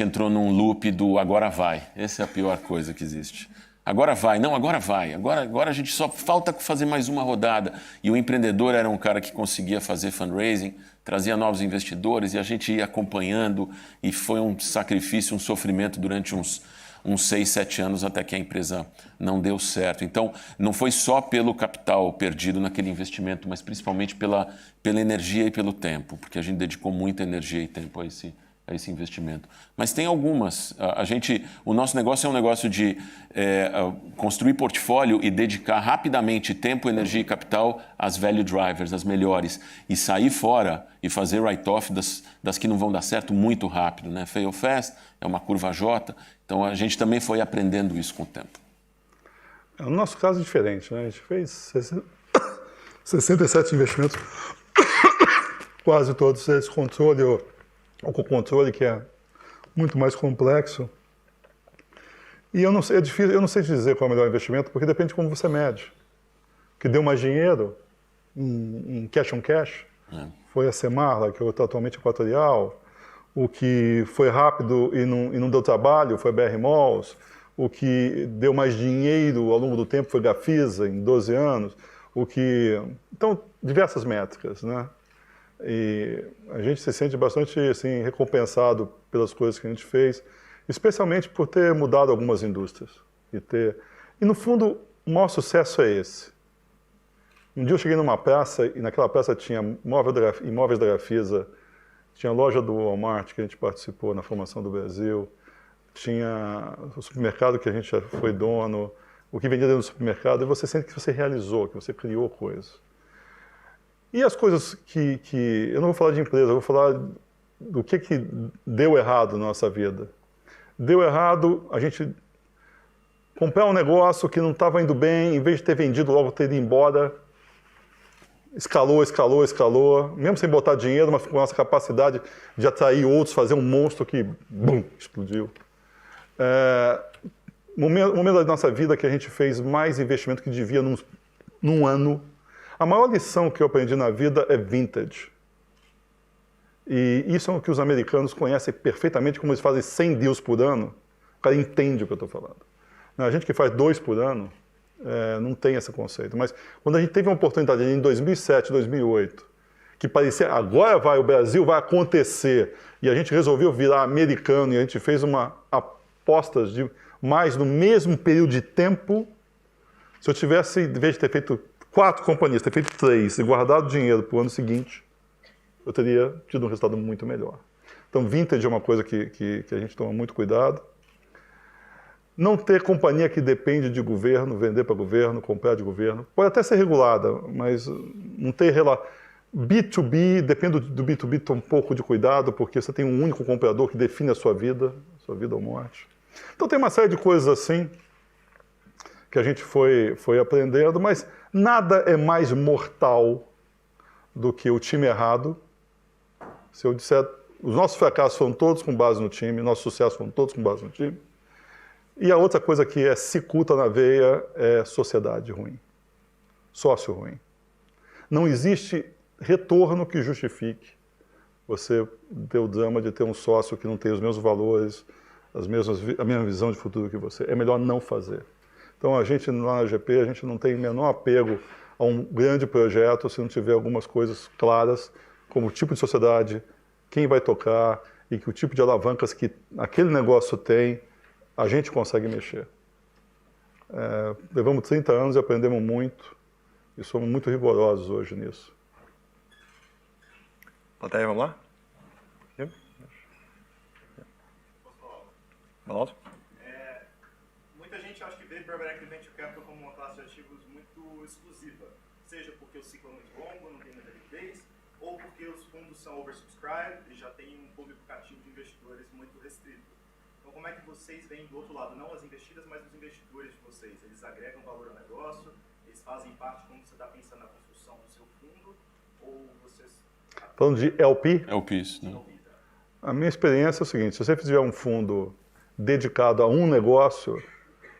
entrou num loop do agora vai. Essa é a pior coisa que existe. Agora vai, não, agora vai. Agora a gente só falta fazer mais uma rodada. E o empreendedor era um cara que conseguia fazer fundraising, trazia novos investidores e a gente ia acompanhando. E foi um sacrifício, um sofrimento durante uns 6, 7 anos até que a empresa não deu certo. Então, não foi só pelo capital perdido naquele investimento, mas principalmente pela energia e pelo tempo, porque a gente dedicou muita energia e tempo a esse investimento. Mas tem algumas. O nosso negócio é um negócio de construir portfólio e dedicar rapidamente tempo, energia e capital às value drivers, as melhores, e sair fora e fazer write-off das que não vão dar certo muito rápido, né? Fail fast, é uma curva J. Então, a gente também foi aprendendo isso com o tempo. No nosso caso é diferente, né? A gente fez 67 investimentos quase todos eles controle ou com controle, que é muito mais complexo. E eu não sei, é difícil, eu não sei te dizer qual é o melhor investimento, porque depende de como você mede. O que deu mais dinheiro em cash on cash foi a Semarla, que é atualmente Equatorial. O que foi rápido e não deu trabalho foi a BR Malls. O que deu mais dinheiro ao longo do tempo foi a Gafisa, em 12 anos. Então, diversas métricas, né? E a gente se sente bastante assim, recompensado pelas coisas que a gente fez, especialmente por ter mudado algumas indústrias. E no fundo, o maior sucesso é esse. Um dia eu cheguei numa praça, e naquela praça tinha imóveis da Gafisa, tinha a loja do Walmart, que a gente participou na formação do Brasil, tinha o supermercado que a gente já foi dono, o que vendia dentro do supermercado, e você sente que você realizou, que você criou coisas. E as coisas que eu não vou falar de empresa, eu vou falar do que deu errado na nossa vida. Deu errado a gente comprar um negócio que não estava indo bem, em vez de ter vendido logo, ter ido embora. Escalou, mesmo sem botar dinheiro, mas com a nossa capacidade de atrair outros, fazer um monstro que, bum, explodiu. Momento da nossa vida que a gente fez mais investimento que devia num ano. A maior lição que eu aprendi na vida é vintage. E isso é o que os americanos conhecem perfeitamente, como eles fazem 100 deals por ano. O cara entende o que eu estou falando. A gente que faz 2 por ano, não tem esse conceito. Mas quando a gente teve uma oportunidade em 2007, 2008, que parecia, agora o Brasil vai acontecer, e a gente resolveu virar americano, e a gente fez uma apostas de mais no mesmo período de tempo. Se eu tivesse, em vez de ter feito 4 companhias, ter feito 3 e guardado dinheiro para o ano seguinte, eu teria tido um resultado muito melhor. Então, vintage é uma coisa que a gente toma muito cuidado. Não ter companhia que depende de governo, vender para governo, comprar de governo. Pode até ser regulada, mas não ter B2B, depende do B2B, ter um pouco de cuidado, porque você tem um único comprador que define a sua vida ou morte. Então tem uma série de coisas assim que a gente foi aprendendo, mas nada é mais mortal do que o time errado. Se eu disser, os nossos fracassos foram todos com base no time, nossos sucessos foram todos com base no time. E a outra coisa que é cicuta na veia é sociedade ruim, sócio ruim. Não existe retorno que justifique você ter o drama de ter um sócio que não tem os mesmos valores, a mesma visão de futuro que você. É melhor não fazer. Então, a gente lá na GP, a gente não tem o menor apego a um grande projeto se não tiver algumas coisas claras, como o tipo de sociedade, quem vai tocar e que o tipo de alavancas que aquele negócio tem, a gente consegue mexer. Levamos 30 anos e aprendemos muito e somos muito rigorosos hoje nisso. Plateia, vamos lá? Ronaldo? Muita gente acha que vê Private Equity Venture Capital como uma classe de ativos muito exclusiva, seja porque o ciclo é muito longo, não tem muita liquidez, ou porque os fundos são oversubscribed e já tem um público cativo de investidores muito restrito. Então, como é que vocês veem do outro lado, não as investidas, mas os investidores de vocês? Eles agregam valor ao negócio? Eles fazem parte como você está pensando na construção do seu fundo? Ou vocês... Falando de LP? LPs, né? A minha experiência é o seguinte, se você fizer um fundo dedicado a um negócio,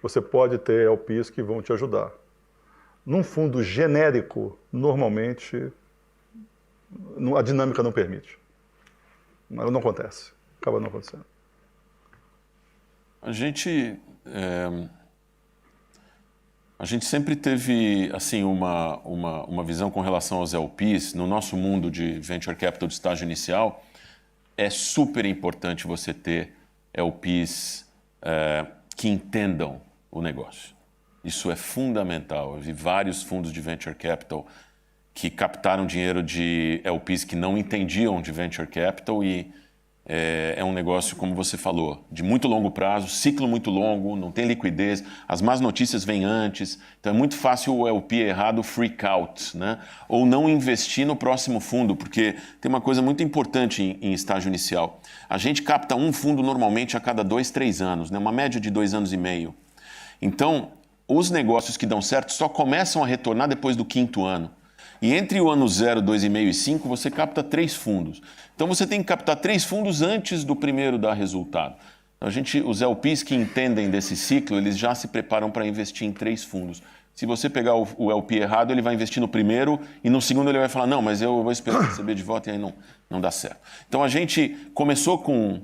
você pode ter LPs que vão te ajudar. Num fundo genérico, normalmente, a dinâmica não permite. Mas não acontece. Acaba não acontecendo. A gente sempre teve assim, uma visão com relação aos LPs. No nosso mundo de Venture Capital de estágio inicial, é super importante você ter LPs que entendam o negócio. Isso é fundamental. Eu vi vários fundos de Venture Capital que captaram dinheiro de LPs que não entendiam de Venture Capital e é um negócio, como você falou, de muito longo prazo, ciclo muito longo, não tem liquidez, as más notícias vêm antes, então é muito fácil o LP errado freak out, né? Ou não investir no próximo fundo, porque tem uma coisa muito importante em estágio inicial. A gente capta um fundo normalmente a cada 2, 3 anos, né? Uma média de 2 anos e meio. Então, os negócios que dão certo só começam a retornar depois do 5º ano. E entre o ano 0, 2,5 e 5, você capta 3 fundos. Então você tem que captar 3 fundos antes do primeiro dar resultado. Então, os LPs que entendem desse ciclo, eles já se preparam para investir em 3 fundos. Se você pegar o LP errado, ele vai investir no primeiro e no segundo ele vai falar, não, mas eu vou esperar receber de volta e aí não dá certo. Então a gente começou com,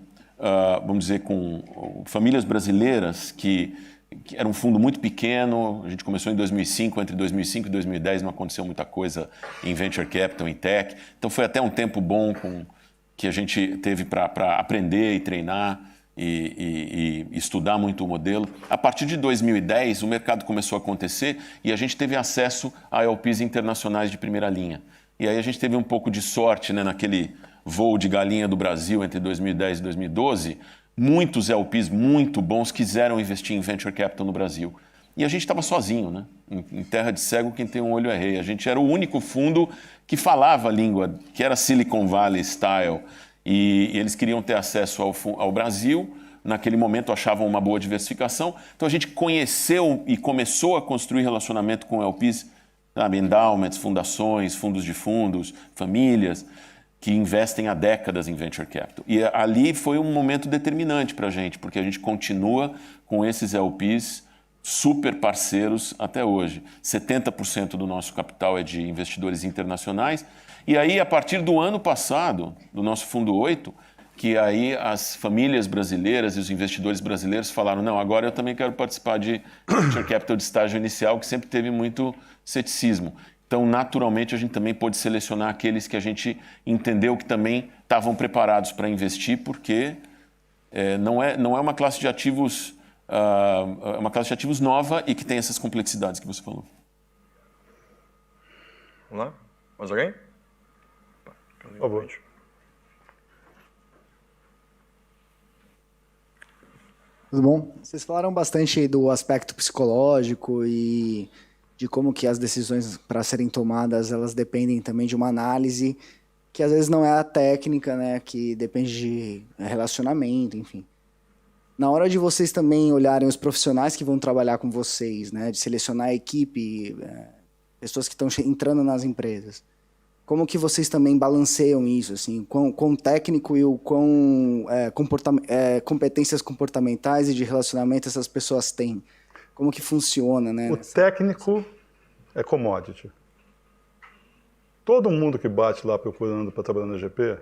vamos dizer, com famílias brasileiras que era um fundo muito pequeno. A gente começou em 2005, entre 2005 e 2010 não aconteceu muita coisa em Venture Capital, em Tech. Então foi até um tempo bom que a gente teve para aprender e treinar e estudar muito o modelo. A partir de 2010, o mercado começou a acontecer e a gente teve acesso a LPs internacionais de primeira linha. E aí a gente teve um pouco de sorte, né, naquele voo de galinha do Brasil entre 2010 e 2012, muitos LPs muito bons quiseram investir em Venture Capital no Brasil. E a gente estava sozinho, né? Em terra de cego, quem tem um olho é rei. A gente era o único fundo que falava a língua, que era Silicon Valley style. E eles queriam ter acesso ao Brasil, naquele momento achavam uma boa diversificação. Então a gente conheceu e começou a construir relacionamento com LPs, sabe, endowments, fundações, fundos de fundos, famílias, que investem há décadas em Venture Capital. E ali foi um momento determinante para a gente, porque a gente continua com esses LPs super parceiros até hoje. 70% do nosso capital é de investidores internacionais. E aí, a partir do ano passado, do nosso Fundo 8, que aí as famílias brasileiras e os investidores brasileiros falaram, não, agora eu também quero participar de Venture Capital de estágio inicial, que sempre teve muito ceticismo. Então, naturalmente, a gente também pôde selecionar aqueles que a gente entendeu que também estavam preparados para investir, porque não é uma classe de ativos, é uma classe de ativos nova e que tem essas complexidades que você falou. Vamos lá? Mais alguém? Por favor. Tudo bom? Vocês falaram bastante do aspecto psicológico e de como que as decisões para serem tomadas, elas dependem também de uma análise que às vezes não é a técnica, né? Que depende de relacionamento, enfim. Na hora de vocês também olharem os profissionais que vão trabalhar com vocês, né? De selecionar a equipe, pessoas que estão entrando nas empresas. Como que vocês também balanceiam isso, assim, com o técnico e o competências comportamentais e de relacionamento essas pessoas têm? Como que funciona, né? O técnico é commodity. Todo mundo que bate lá procurando para trabalhar na GP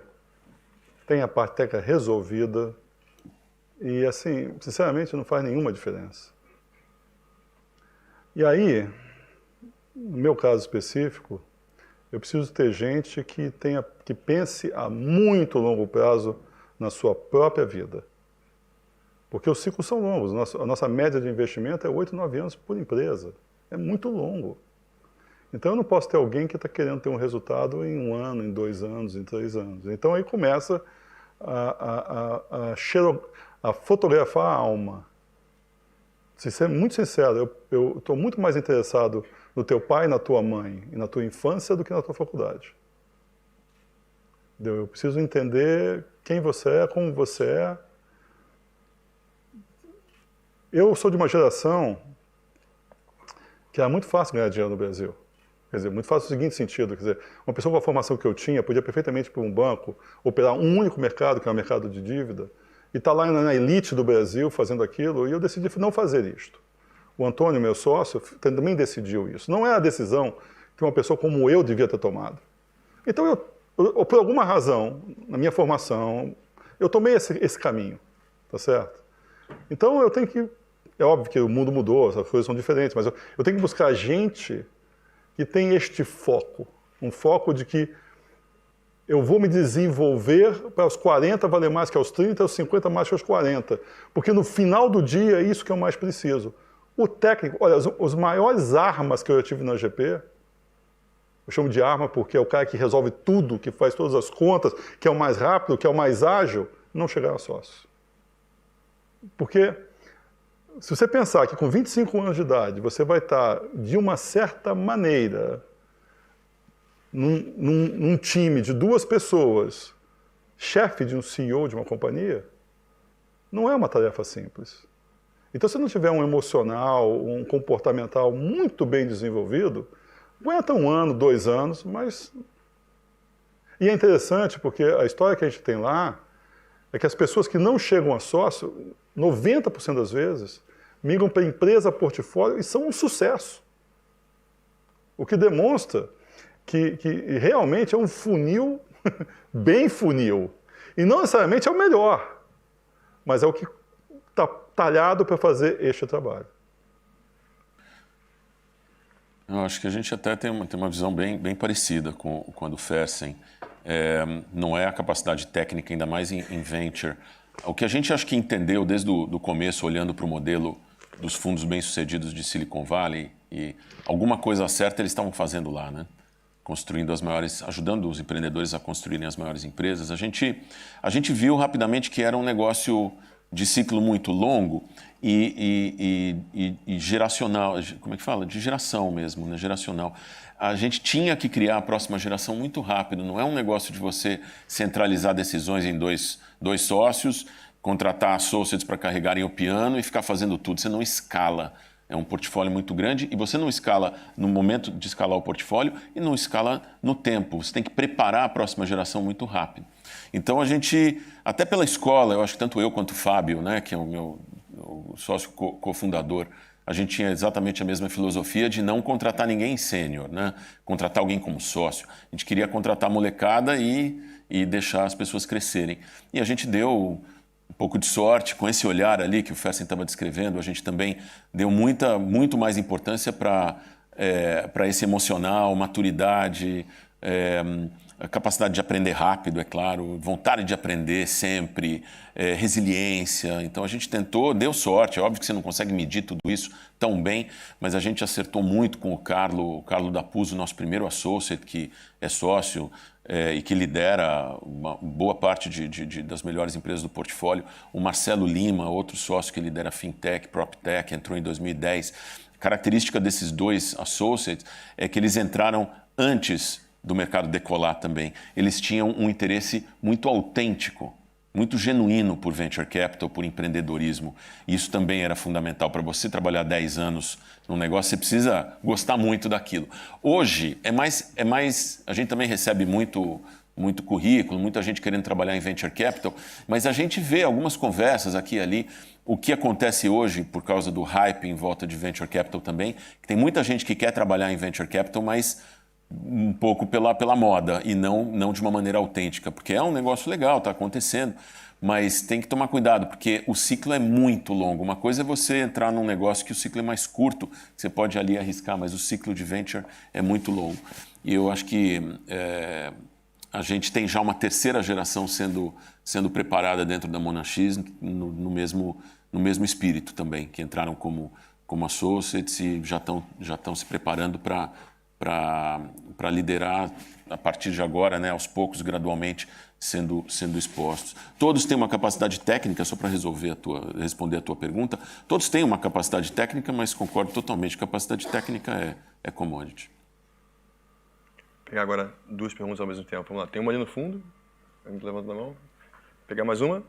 tem a parte técnica resolvida e, assim, sinceramente, não faz nenhuma diferença. E aí, no meu caso específico, eu preciso ter gente que pense a muito longo prazo na sua própria vida. Porque os ciclos são longos. A nossa média de investimento é 8, 9 anos por empresa. É muito longo. Então eu não posso ter alguém que está querendo ter um resultado em 1 ano, em 2 anos, em 3 anos. Então aí começa a fotografar a alma. Se ser muito sincero, eu estou muito mais interessado no teu pai e na tua mãe e na tua infância do que na tua faculdade. Eu preciso entender quem você é, como você é. Eu sou de uma geração que era muito fácil ganhar dinheiro no Brasil. Quer dizer, muito fácil no seguinte sentido, quer dizer, uma pessoa com a formação que eu tinha podia perfeitamente ir para um banco, operar um único mercado, que é o mercado de dívida, e estar lá na elite do Brasil fazendo aquilo, e eu decidi não fazer isto. O Antônio, meu sócio, também decidiu isso. Não é a decisão que uma pessoa como eu devia ter tomado. Então, eu por alguma razão, na minha formação, eu tomei esse caminho, tá certo? Então, eu tenho que... É óbvio que o mundo mudou, as coisas são diferentes, mas eu tenho que buscar gente que tem este foco. Um foco de que eu vou me desenvolver para os 40 valer mais que aos 30, aos 50 mais que aos 40. Porque no final do dia é isso que eu mais preciso. O técnico, olha, as maiores armas que eu já tive na GP, eu chamo de arma porque é o cara que resolve tudo, que faz todas as contas, que é o mais rápido, que é o mais ágil, não chegaram a sócio. Porque se você pensar que com 25 anos de idade você vai estar, de uma certa maneira, num time de 2 pessoas, chefe de um CEO de uma companhia, não é uma tarefa simples. Então, se não tiver um emocional, um comportamental muito bem desenvolvido, Aguenta 1 ano, 2 anos, mas... E é interessante porque a história que a gente tem lá é que as pessoas que não chegam a sócio, 90% das vezes, migram para empresa portfólio e são um sucesso. O que demonstra que realmente é um funil, bem funil. E não necessariamente é o melhor, mas é o que está talhado para fazer este trabalho. Eu acho que a gente até tem uma visão bem parecida com a do Fersen. Não é a capacidade técnica, ainda mais em venture. O que a gente acho que entendeu desde o começo, olhando para o modelo dos fundos bem-sucedidos de Silicon Valley, e alguma coisa certa eles estavam fazendo lá, né? Construindo as maiores, ajudando os empreendedores a construírem as maiores empresas. A gente viu rapidamente que era um negócio de ciclo muito longo e geracional, como é que fala? De geração mesmo, né? Geracional. A gente tinha que criar a próxima geração muito rápido, não é um negócio de você centralizar decisões em dois sócios, contratar associates para carregarem o piano e ficar fazendo tudo, você não escala. É um portfólio muito grande e você não escala no momento de escalar o portfólio e não escala no tempo. Você tem que preparar a próxima geração muito rápido. Então a gente, até pela escola, eu acho que tanto eu quanto o Fábio, né, que é o meu sócio cofundador, a gente tinha exatamente a mesma filosofia de não contratar ninguém sênior, né? Contratar alguém como sócio. A gente queria contratar a molecada e deixar as pessoas crescerem. E a gente deu um pouco de sorte com esse olhar ali que o Fersen estava descrevendo. A gente também deu muito mais importância para esse emocional, maturidade, a capacidade de aprender rápido, é claro, vontade de aprender sempre, resiliência. Então a gente tentou, deu sorte. É óbvio que você não consegue medir tudo isso tão bem, mas a gente acertou muito com o Carlo Dapuzzo, nosso primeiro associate, que é sócio e que lidera uma boa parte das melhores empresas do portfólio. O Marcelo Lima, outro sócio que lidera Fintech, PropTech, entrou em 2010. A característica desses dois associates é que eles entraram antes do mercado decolar também. Eles tinham um interesse muito autêntico, muito genuíno por venture capital, por empreendedorismo. Isso também era fundamental. Para você trabalhar 10 anos num negócio, você precisa gostar muito daquilo. Hoje, a gente também recebe muito currículo, muita gente querendo trabalhar em venture capital, mas a gente vê algumas conversas aqui e ali. O que acontece hoje, por causa do hype em volta de venture capital também, que tem muita gente que quer trabalhar em venture capital, mas um pouco pela moda e não de uma maneira autêntica, porque é um negócio legal, está acontecendo, mas tem que tomar cuidado, porque o ciclo é muito longo. Uma coisa é você entrar num negócio que o ciclo é mais curto, você pode ali arriscar, mas o ciclo de venture é muito longo. E eu acho que a gente tem já uma terceira geração sendo preparada dentro da Monarchs no mesmo espírito também, que entraram como associates e já estão se preparando para liderar a partir de agora, né, aos poucos, gradualmente, sendo expostos. Todos têm uma capacidade técnica, só para responder a tua pergunta, todos têm uma capacidade técnica, mas concordo totalmente, capacidade técnica é commodity. Vou pegar agora 2 perguntas ao mesmo tempo. Vamos lá, tem uma ali no fundo, levanta a mão. Pegar mais uma,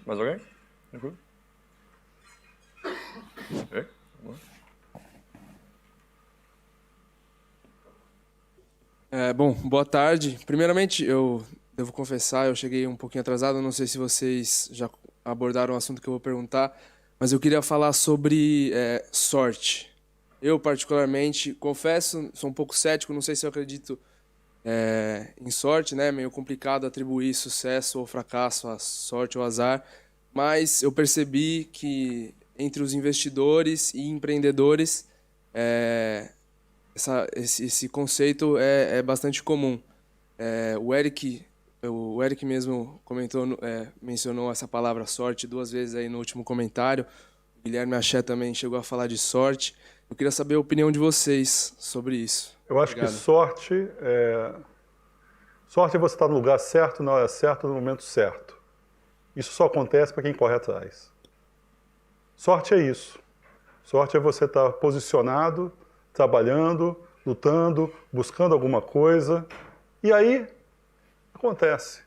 mais alguém? Okay. Vamos lá. Bom, boa tarde. Primeiramente, eu devo confessar, eu cheguei um pouquinho atrasado, não sei se vocês já abordaram o assunto que eu vou perguntar, mas eu queria falar sobre sorte. Eu, particularmente, confesso, sou um pouco cético, não sei se eu acredito em sorte, né? Meio complicado atribuir sucesso ou fracasso à sorte ou azar, mas eu percebi que entre os investidores e empreendedores, esse conceito é bastante comum. O Eric mesmo mencionou essa palavra sorte 2 vezes aí no último comentário. O Guilherme Axé também chegou a falar de sorte. Eu queria saber a opinião de vocês sobre isso. Eu acho que sorte é você estar no lugar certo, na hora certa, no momento certo. Isso só acontece para quem corre atrás. Sorte é isso. Sorte é você estar posicionado, trabalhando, lutando, buscando alguma coisa, e aí acontece.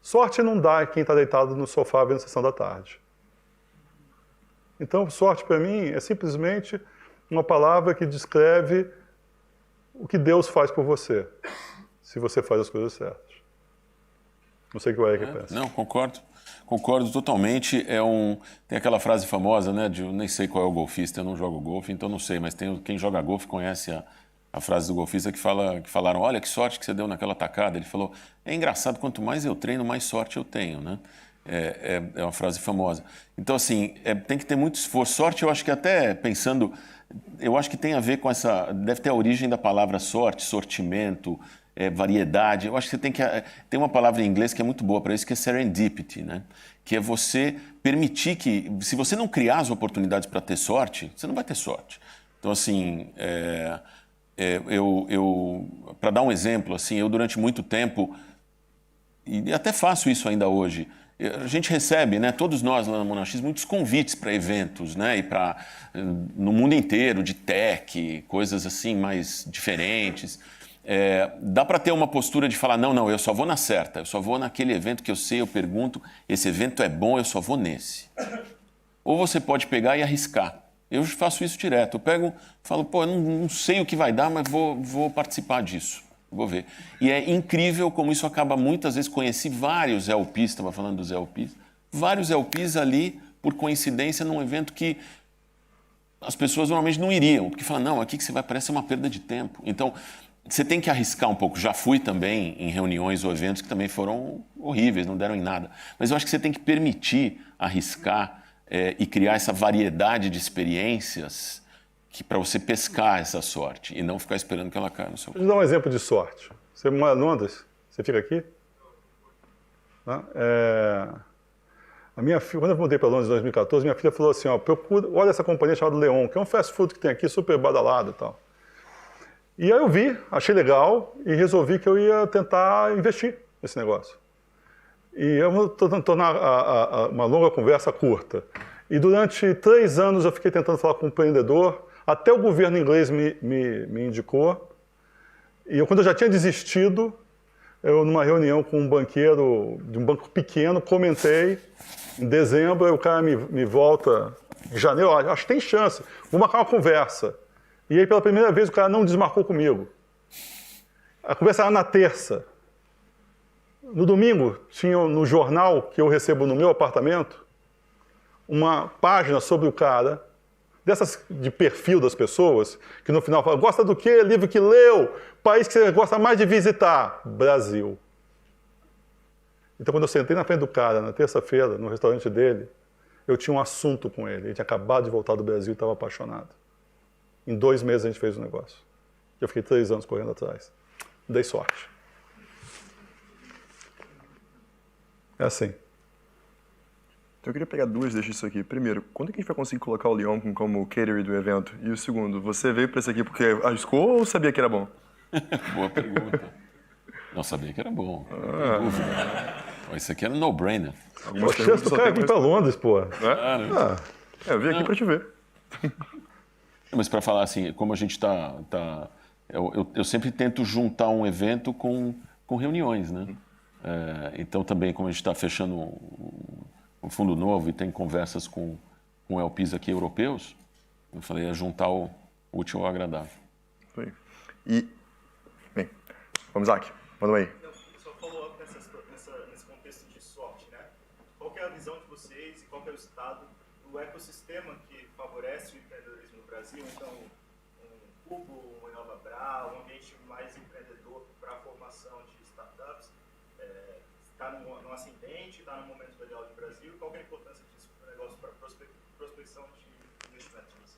Sorte não dá quem está deitado no sofá vendo a sessão da tarde. Então, sorte para mim é simplesmente uma palavra que descreve o que Deus faz por você, se você faz as coisas certas. Não sei o que o Eric pensa. Não, concordo totalmente. Tem aquela frase famosa, né? Eu nem sei qual é o golfista, eu não jogo golfe, então não sei, mas quem joga golfe conhece a frase do golfista que falaram, olha que sorte que você deu naquela tacada. Ele falou, é engraçado, quanto mais eu treino, mais sorte eu tenho, né? É uma frase famosa. Então, assim, tem que ter muito esforço. Sorte, eu acho que até pensando, eu acho que tem a ver com deve ter a origem da palavra sorte, sortimento, variedade. Eu acho que você tem uma palavra em inglês que é muito boa para isso, que é serendipity, né? Que é você permitir que, se você não criar as oportunidades para ter sorte, você não vai ter sorte. Então, assim, para dar um exemplo, assim, eu durante muito tempo, e até faço isso ainda hoje, a gente recebe, né, todos nós lá na Monax, muitos convites para eventos, né, e no mundo inteiro, de tech, coisas assim mais diferentes. Dá para ter uma postura de falar, não, eu só vou na certa, eu só vou naquele evento que eu sei, eu pergunto, esse evento é bom, eu só vou nesse. Ou você pode pegar e arriscar. Eu faço isso direto, eu pego, falo, eu não sei o que vai dar, mas vou participar disso. Vou ver. E é incrível como isso acaba muitas vezes. Conheci vários LPs, estava falando dos LPs, vários LPs ali, por coincidência, num evento que as pessoas normalmente não iriam, porque falam, não, aqui que você vai parece uma perda de tempo. Então, você tem que arriscar um pouco. Já fui também em reuniões ou eventos que também foram horríveis, não deram em nada. Mas eu acho que você tem que permitir arriscar e criar essa variedade de experiências para você pescar essa sorte e não ficar esperando que ela caia no seu. Deixa eu dar um exemplo de sorte. Você mora em Londres? Você fica aqui? A minha filha, quando eu mudei para Londres em 2014, minha filha falou assim, olha essa companhia chamada Leon, que é um fast food que tem aqui, super badalado e tal. E aí eu vi, achei legal e resolvi que eu ia tentar investir nesse negócio. E eu estou tentando tornar uma longa conversa curta. E durante 3 anos eu fiquei tentando falar com um empreendedor, até o governo inglês me indicou. E quando eu já tinha desistido, eu numa reunião com um banqueiro de um banco pequeno, comentei, em dezembro, o cara me volta, em janeiro, acho que tem chance, vou marcar uma conversa. E aí pela primeira vez o cara não desmarcou comigo. A conversa era na terça. No domingo, tinha no jornal que eu recebo no meu apartamento, uma página sobre o cara, dessas de perfil das pessoas, que no final fala, gosta do quê? Livro que leu? País que você gosta mais de visitar? Brasil. Então, quando eu sentei na frente do cara, na terça-feira, no restaurante dele, eu tinha um assunto com ele. Ele tinha acabado de voltar do Brasil e estava apaixonado. Em 2 meses a gente fez o negócio. Eu fiquei 3 anos correndo atrás. Dei sorte. É assim. Então eu queria pegar 2 deixas disso aqui. Primeiro, quando é que a gente vai conseguir colocar o Leon como caterer do evento? E o segundo, você veio para isso aqui porque arriscou ou sabia que era bom? Boa pergunta. Não sabia que era bom. Não dúvida. Isso aqui era um no-brainer. Uma chance do cara vir para Londres, pô. Eu vim aqui para te ver. Mas para falar assim, como a gente eu sempre tento juntar um evento com reuniões, né? Então também, como a gente está fechando um fundo novo e tem conversas com LPs aqui europeus, eu falei, juntar o útil ao agradável. Foi. E, bem, vamos aqui, manda aí. Só follow-up nesse contexto de sorte, né? Qual que é a visão de vocês e qual que é o estado do ecossistema que favorece o empreendedorismo no Brasil? Então, um Cubo, uma Inova Bra, um ambiente mais empreendedor para a formação de startups, está no ascendente, está no momento legal do Brasil. Qual que é a importância disso para o negócio, para a prospecção de investimento de vocês?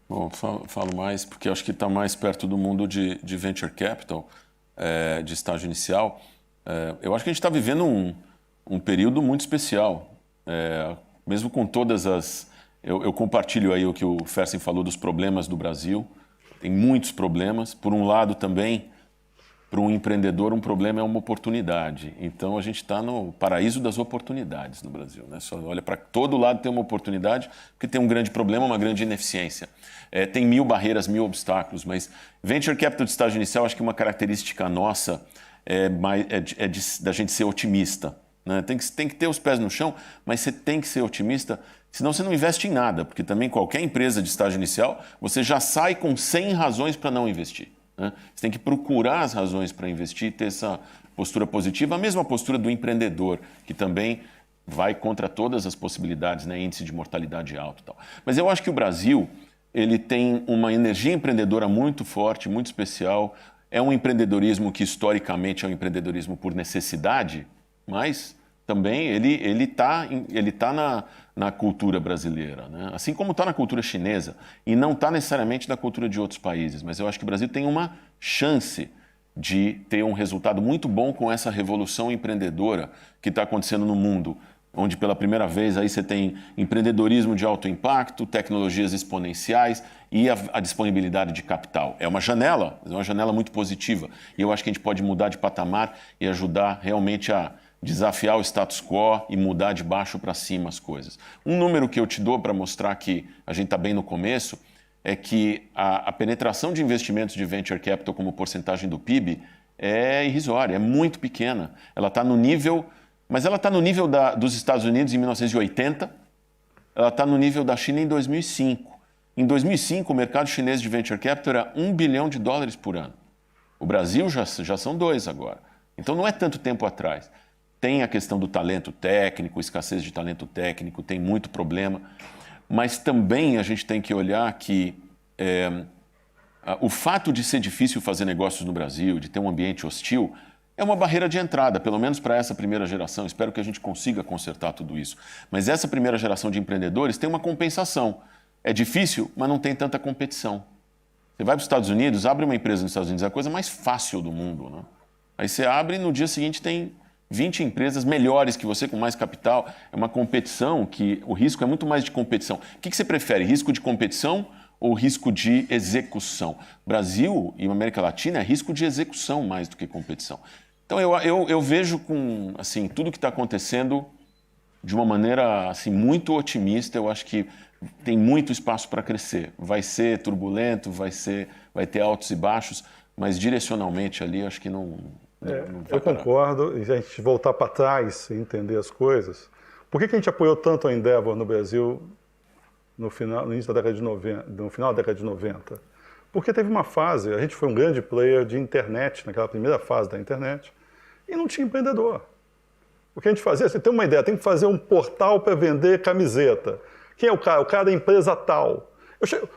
Bom, falo mais porque acho que está mais perto do mundo de venture capital, de estágio inicial. Eu acho que a gente está vivendo um período muito especial, mesmo com todas as... Eu compartilho aí o que o Fersen falou dos problemas do Brasil. Tem muitos problemas. Por um lado também, para um empreendedor, um problema é uma oportunidade. Então, a gente está no paraíso das oportunidades no Brasil, né? Só olha para todo lado, tem uma oportunidade, porque tem um grande problema, uma grande ineficiência. Tem 1000 barreiras, 1000 obstáculos, mas venture capital de estágio inicial, acho que uma característica nossa da gente ser otimista, né? Tem que ter os pés no chão, mas você tem que ser otimista Senão você não investe em nada, porque também qualquer empresa de estágio inicial, você já sai com 100 razões para não investir, né? Você tem que procurar as razões para investir, ter essa postura positiva, a mesma postura do empreendedor, que também vai contra todas as possibilidades, né? Índice de mortalidade alto e tal. Mas eu acho que o Brasil, ele tem uma energia empreendedora muito forte, muito especial. É um empreendedorismo que historicamente é um empreendedorismo por necessidade, mas também ele tá na cultura brasileira, né? Assim como está na cultura chinesa, e não está necessariamente na cultura de outros países. Mas eu acho que o Brasil tem uma chance de ter um resultado muito bom com essa revolução empreendedora que está acontecendo no mundo, onde pela primeira vez aí você tem empreendedorismo de alto impacto, tecnologias exponenciais e a disponibilidade de capital. É uma janela muito positiva. E eu acho que a gente pode mudar de patamar e ajudar realmente a desafiar o status quo e mudar de baixo para cima as coisas. Um número que eu te dou para mostrar que a gente está bem no começo é que a penetração de investimentos de venture capital como porcentagem do PIB é irrisória, é muito pequena. Ela está no nível, mas ela está no nível dos Estados Unidos em 1980, ela está no nível da China em 2005. Em 2005, o mercado chinês de venture capital era $1 bilhão por ano. O Brasil já são 2 agora. Então não é tanto tempo atrás. Tem a questão do talento técnico, escassez de talento técnico, tem muito problema. Mas também a gente tem que olhar que o fato de ser difícil fazer negócios no Brasil, de ter um ambiente hostil, é uma barreira de entrada, pelo menos para essa primeira geração. Espero que a gente consiga consertar tudo isso. Mas essa primeira geração de empreendedores tem uma compensação. É difícil, mas não tem tanta competição. Você vai para os Estados Unidos, abre uma empresa nos Estados Unidos, é a coisa mais fácil do mundo, né? Aí você abre e no dia seguinte tem 20 empresas melhores que você, com mais capital. É uma competição que o risco é muito mais de competição. O que você prefere, risco de competição ou risco de execução? Brasil e América Latina é risco de execução mais do que competição. Então eu vejo com assim, tudo que está acontecendo de uma maneira assim, muito otimista. Eu acho que tem muito espaço para crescer. Vai ser turbulento, vai ter altos e baixos, mas direcionalmente ali acho que não eu concordo, e a gente voltar para trás e entender as coisas. Por que a gente apoiou tanto a Endeavor no Brasil no início da década de 90, no final da década de 90? Porque teve uma fase, a gente foi um grande player de internet, naquela primeira fase da internet, e não tinha empreendedor. O que a gente fazia, você tem uma ideia, tem que fazer um portal para vender camiseta. Quem é o cara? O cara da empresa tal.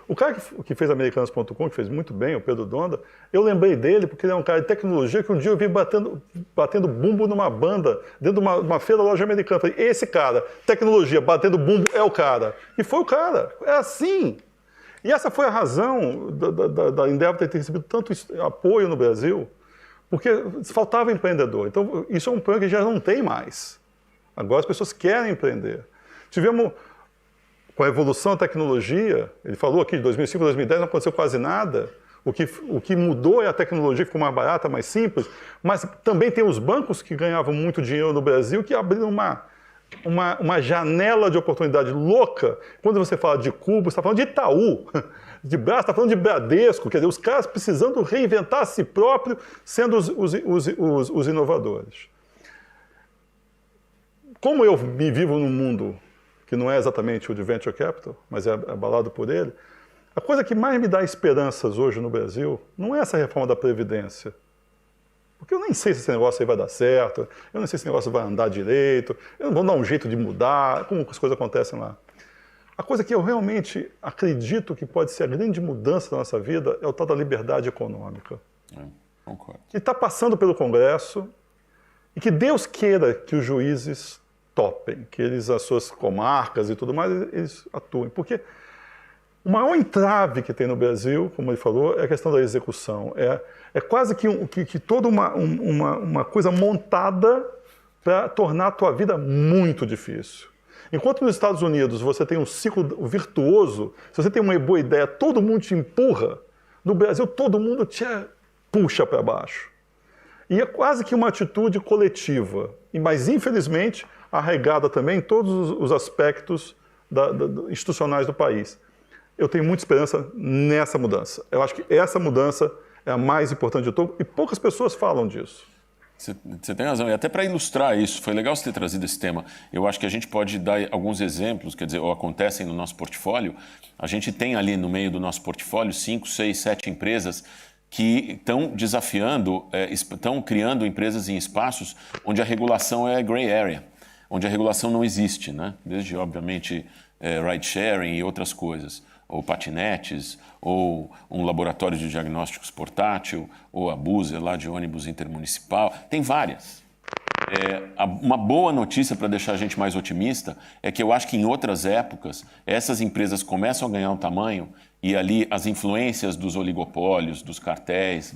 O cara que fez Americanas.com, que fez muito bem, o Pedro Donda, eu lembrei dele porque ele é um cara de tecnologia que um dia eu vi batendo bumbo numa banda, dentro de uma feira da loja americana. Falei, esse cara, tecnologia, batendo bumbo, é o cara. E foi o cara. É assim. E essa foi a razão da Endeavor ter recebido tanto apoio no Brasil, porque faltava empreendedor. Então, isso é um plano que já não tem mais. Agora as pessoas querem empreender. Tivemos... Com a evolução da tecnologia, ele falou aqui de 2005 a 2010 não aconteceu quase nada. O que mudou é a tecnologia, ficou mais barata, mais simples, mas também tem os bancos que ganhavam muito dinheiro no Brasil que abriram uma janela de oportunidade louca. Quando você fala de Cuba, você está falando de Itaú, de Brás, está falando de Bradesco, quer dizer, os caras precisando reinventar a si próprio, sendo os inovadores. Como eu me vivo num mundo que não é exatamente o de venture capital, mas é abalado por ele, a coisa que mais me dá esperanças hoje no Brasil não é essa reforma da Previdência. Porque eu nem sei se esse negócio aí vai dar certo, eu não sei se esse negócio vai andar direito, eu não vou dar um jeito de mudar, como as coisas acontecem lá. A coisa que eu realmente acredito que pode ser a grande mudança da nossa vida é o tal da liberdade econômica. Concordo. Que está passando pelo Congresso e que Deus queira que os juízes topem, que eles, as suas comarcas e tudo mais, eles atuem. Porque o maior entrave que tem no Brasil, como ele falou, é a questão da execução. É quase que toda uma coisa montada para tornar a tua vida muito difícil. Enquanto nos Estados Unidos você tem um ciclo virtuoso, se você tem uma boa ideia, todo mundo te empurra, no Brasil todo mundo te puxa para baixo. E é quase que uma atitude coletiva, mas infelizmente arraigada também em todos os aspectos institucionais do país. Eu tenho muita esperança nessa mudança. Eu acho que essa mudança é a mais importante de todas e poucas pessoas falam disso. Você tem razão. E até para ilustrar isso, foi legal você ter trazido esse tema. Eu acho que a gente pode dar alguns exemplos, quer dizer, ou acontecem no nosso portfólio. A gente tem ali no meio do nosso portfólio 5, 6, 7 empresas que estão desafiando, estão criando empresas em espaços onde a regulação é gray area, onde a regulação não existe, né? Desde, obviamente, ride sharing e outras coisas, ou patinetes, ou um laboratório de diagnósticos portátil, ou a Buser lá de ônibus intermunicipal. Tem várias. Uma boa notícia para deixar a gente mais otimista é que eu acho que em outras épocas essas empresas começam a ganhar um tamanho e ali as influências dos oligopólios, dos cartéis,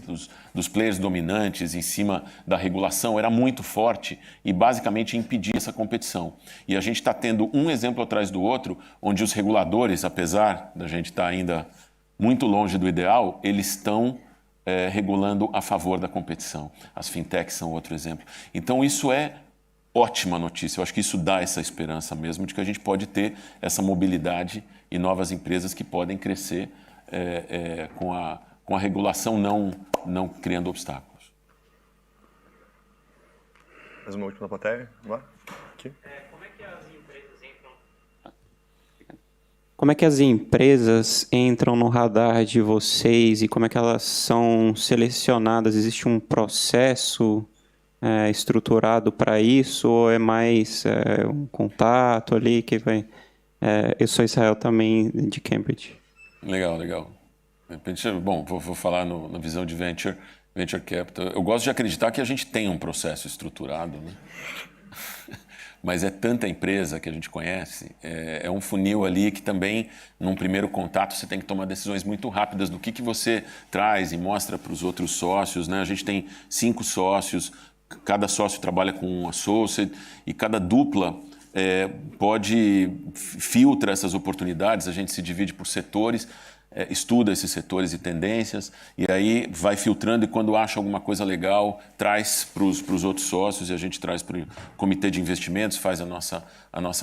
dos players dominantes em cima da regulação era muito forte e basicamente impedia essa competição. E a gente está tendo um exemplo atrás do outro onde os reguladores, apesar da gente estar ainda muito longe do ideal, eles estão regulando a favor da competição. As fintechs são outro exemplo. Então isso é ótima notícia. Eu acho que isso dá essa esperança mesmo de que a gente pode ter essa mobilidade e novas empresas que podem crescer com a regulação não criando obstáculos. Mais uma última plateia. Vamos lá. Aqui. Como é que as empresas entram no radar de vocês e como é que elas são selecionadas? Existe um processo estruturado para isso ou é mais um contato ali que vai... eu sou Israel também, de Cambridge. Legal, legal. De repente, bom, vou falar na visão de Venture Capital. Eu gosto de acreditar que a gente tem um processo estruturado, né? Mas é tanta empresa que a gente conhece, é um funil ali que também, num primeiro contato, você tem que tomar decisões muito rápidas do que você traz e mostra para os outros sócios, né? A gente tem 5 sócios, cada sócio trabalha com um associate e cada dupla filtra essas oportunidades, a gente se divide por setores, estuda esses setores e tendências e aí vai filtrando e quando acha alguma coisa legal, traz para os outros sócios e a gente traz para o comitê de investimentos, faz a nossa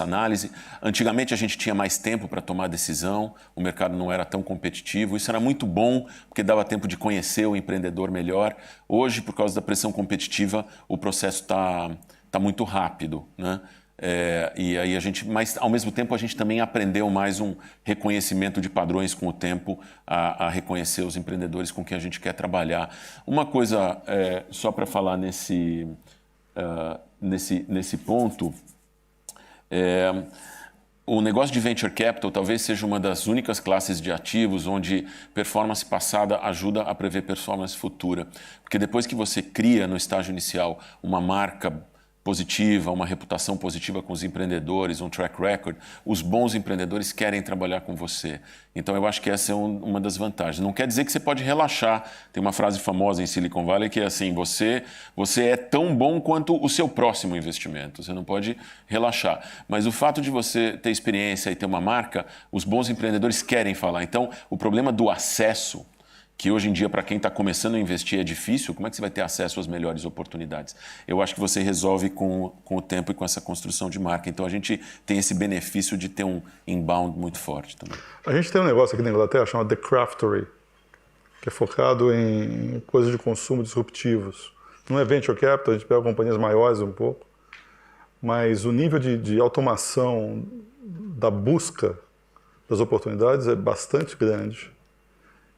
análise. Antigamente a gente tinha mais tempo para tomar decisão, o mercado não era tão competitivo, isso era muito bom porque dava tempo de conhecer o empreendedor melhor. Hoje, por causa da pressão competitiva, o processo está muito rápido, né? E aí mas ao mesmo tempo a gente também aprendeu mais um reconhecimento de padrões com o tempo, a reconhecer os empreendedores com quem a gente quer trabalhar. Uma coisa só para falar nesse ponto, o negócio de Venture Capital talvez seja uma das únicas classes de ativos onde performance passada ajuda a prever performance futura. Porque depois que você cria no estágio inicial uma marca positiva, uma reputação positiva com os empreendedores, um track record, os bons empreendedores querem trabalhar com você. Então, eu acho que essa é uma das vantagens. Não quer dizer que você pode relaxar. Tem uma frase famosa em Silicon Valley que é assim, você é tão bom quanto o seu próximo investimento. Você não pode relaxar. Mas o fato de você ter experiência e ter uma marca, os bons empreendedores querem falar. Então, o problema do acesso, que hoje em dia, para quem está começando a investir, é difícil, como é que você vai ter acesso às melhores oportunidades? Eu acho que você resolve com o tempo e com essa construção de marca. Então, a gente tem esse benefício de ter um inbound muito forte também. A gente tem um negócio aqui na Inglaterra chamado The Craftery, que é focado em coisas de consumo disruptivos. Não é venture capital, a gente pega companhias maiores um pouco, mas o nível de automação da busca das oportunidades é bastante grande.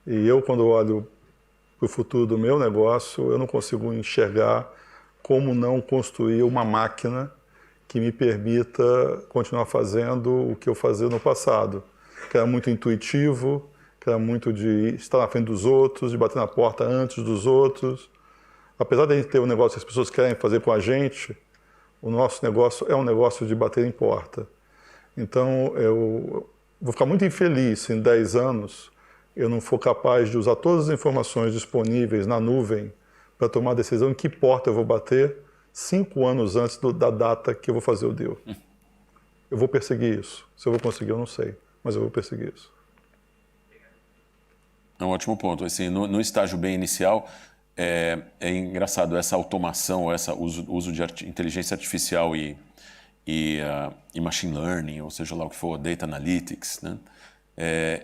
E eu, quando olho para o futuro do meu negócio, eu não consigo enxergar como não construir uma máquina que me permita continuar fazendo o que eu fazia no passado. Que era muito intuitivo, que era muito de estar na frente dos outros, de bater na porta antes dos outros. Apesar de a gente ter um negócio que as pessoas querem fazer com a gente, o nosso negócio é um negócio de bater em porta. Então, eu vou ficar muito infeliz se em 10 anos eu não for capaz de usar todas as informações disponíveis na nuvem para tomar a decisão em que porta eu vou bater 5 anos antes da data que eu vou fazer o deal. Eu vou perseguir isso. Se eu vou conseguir, eu não sei, mas eu vou perseguir isso. É um ótimo ponto. Assim, no estágio bem inicial, é engraçado essa automação, uso de inteligência artificial e machine learning, ou seja lá o que for, data analytics, né?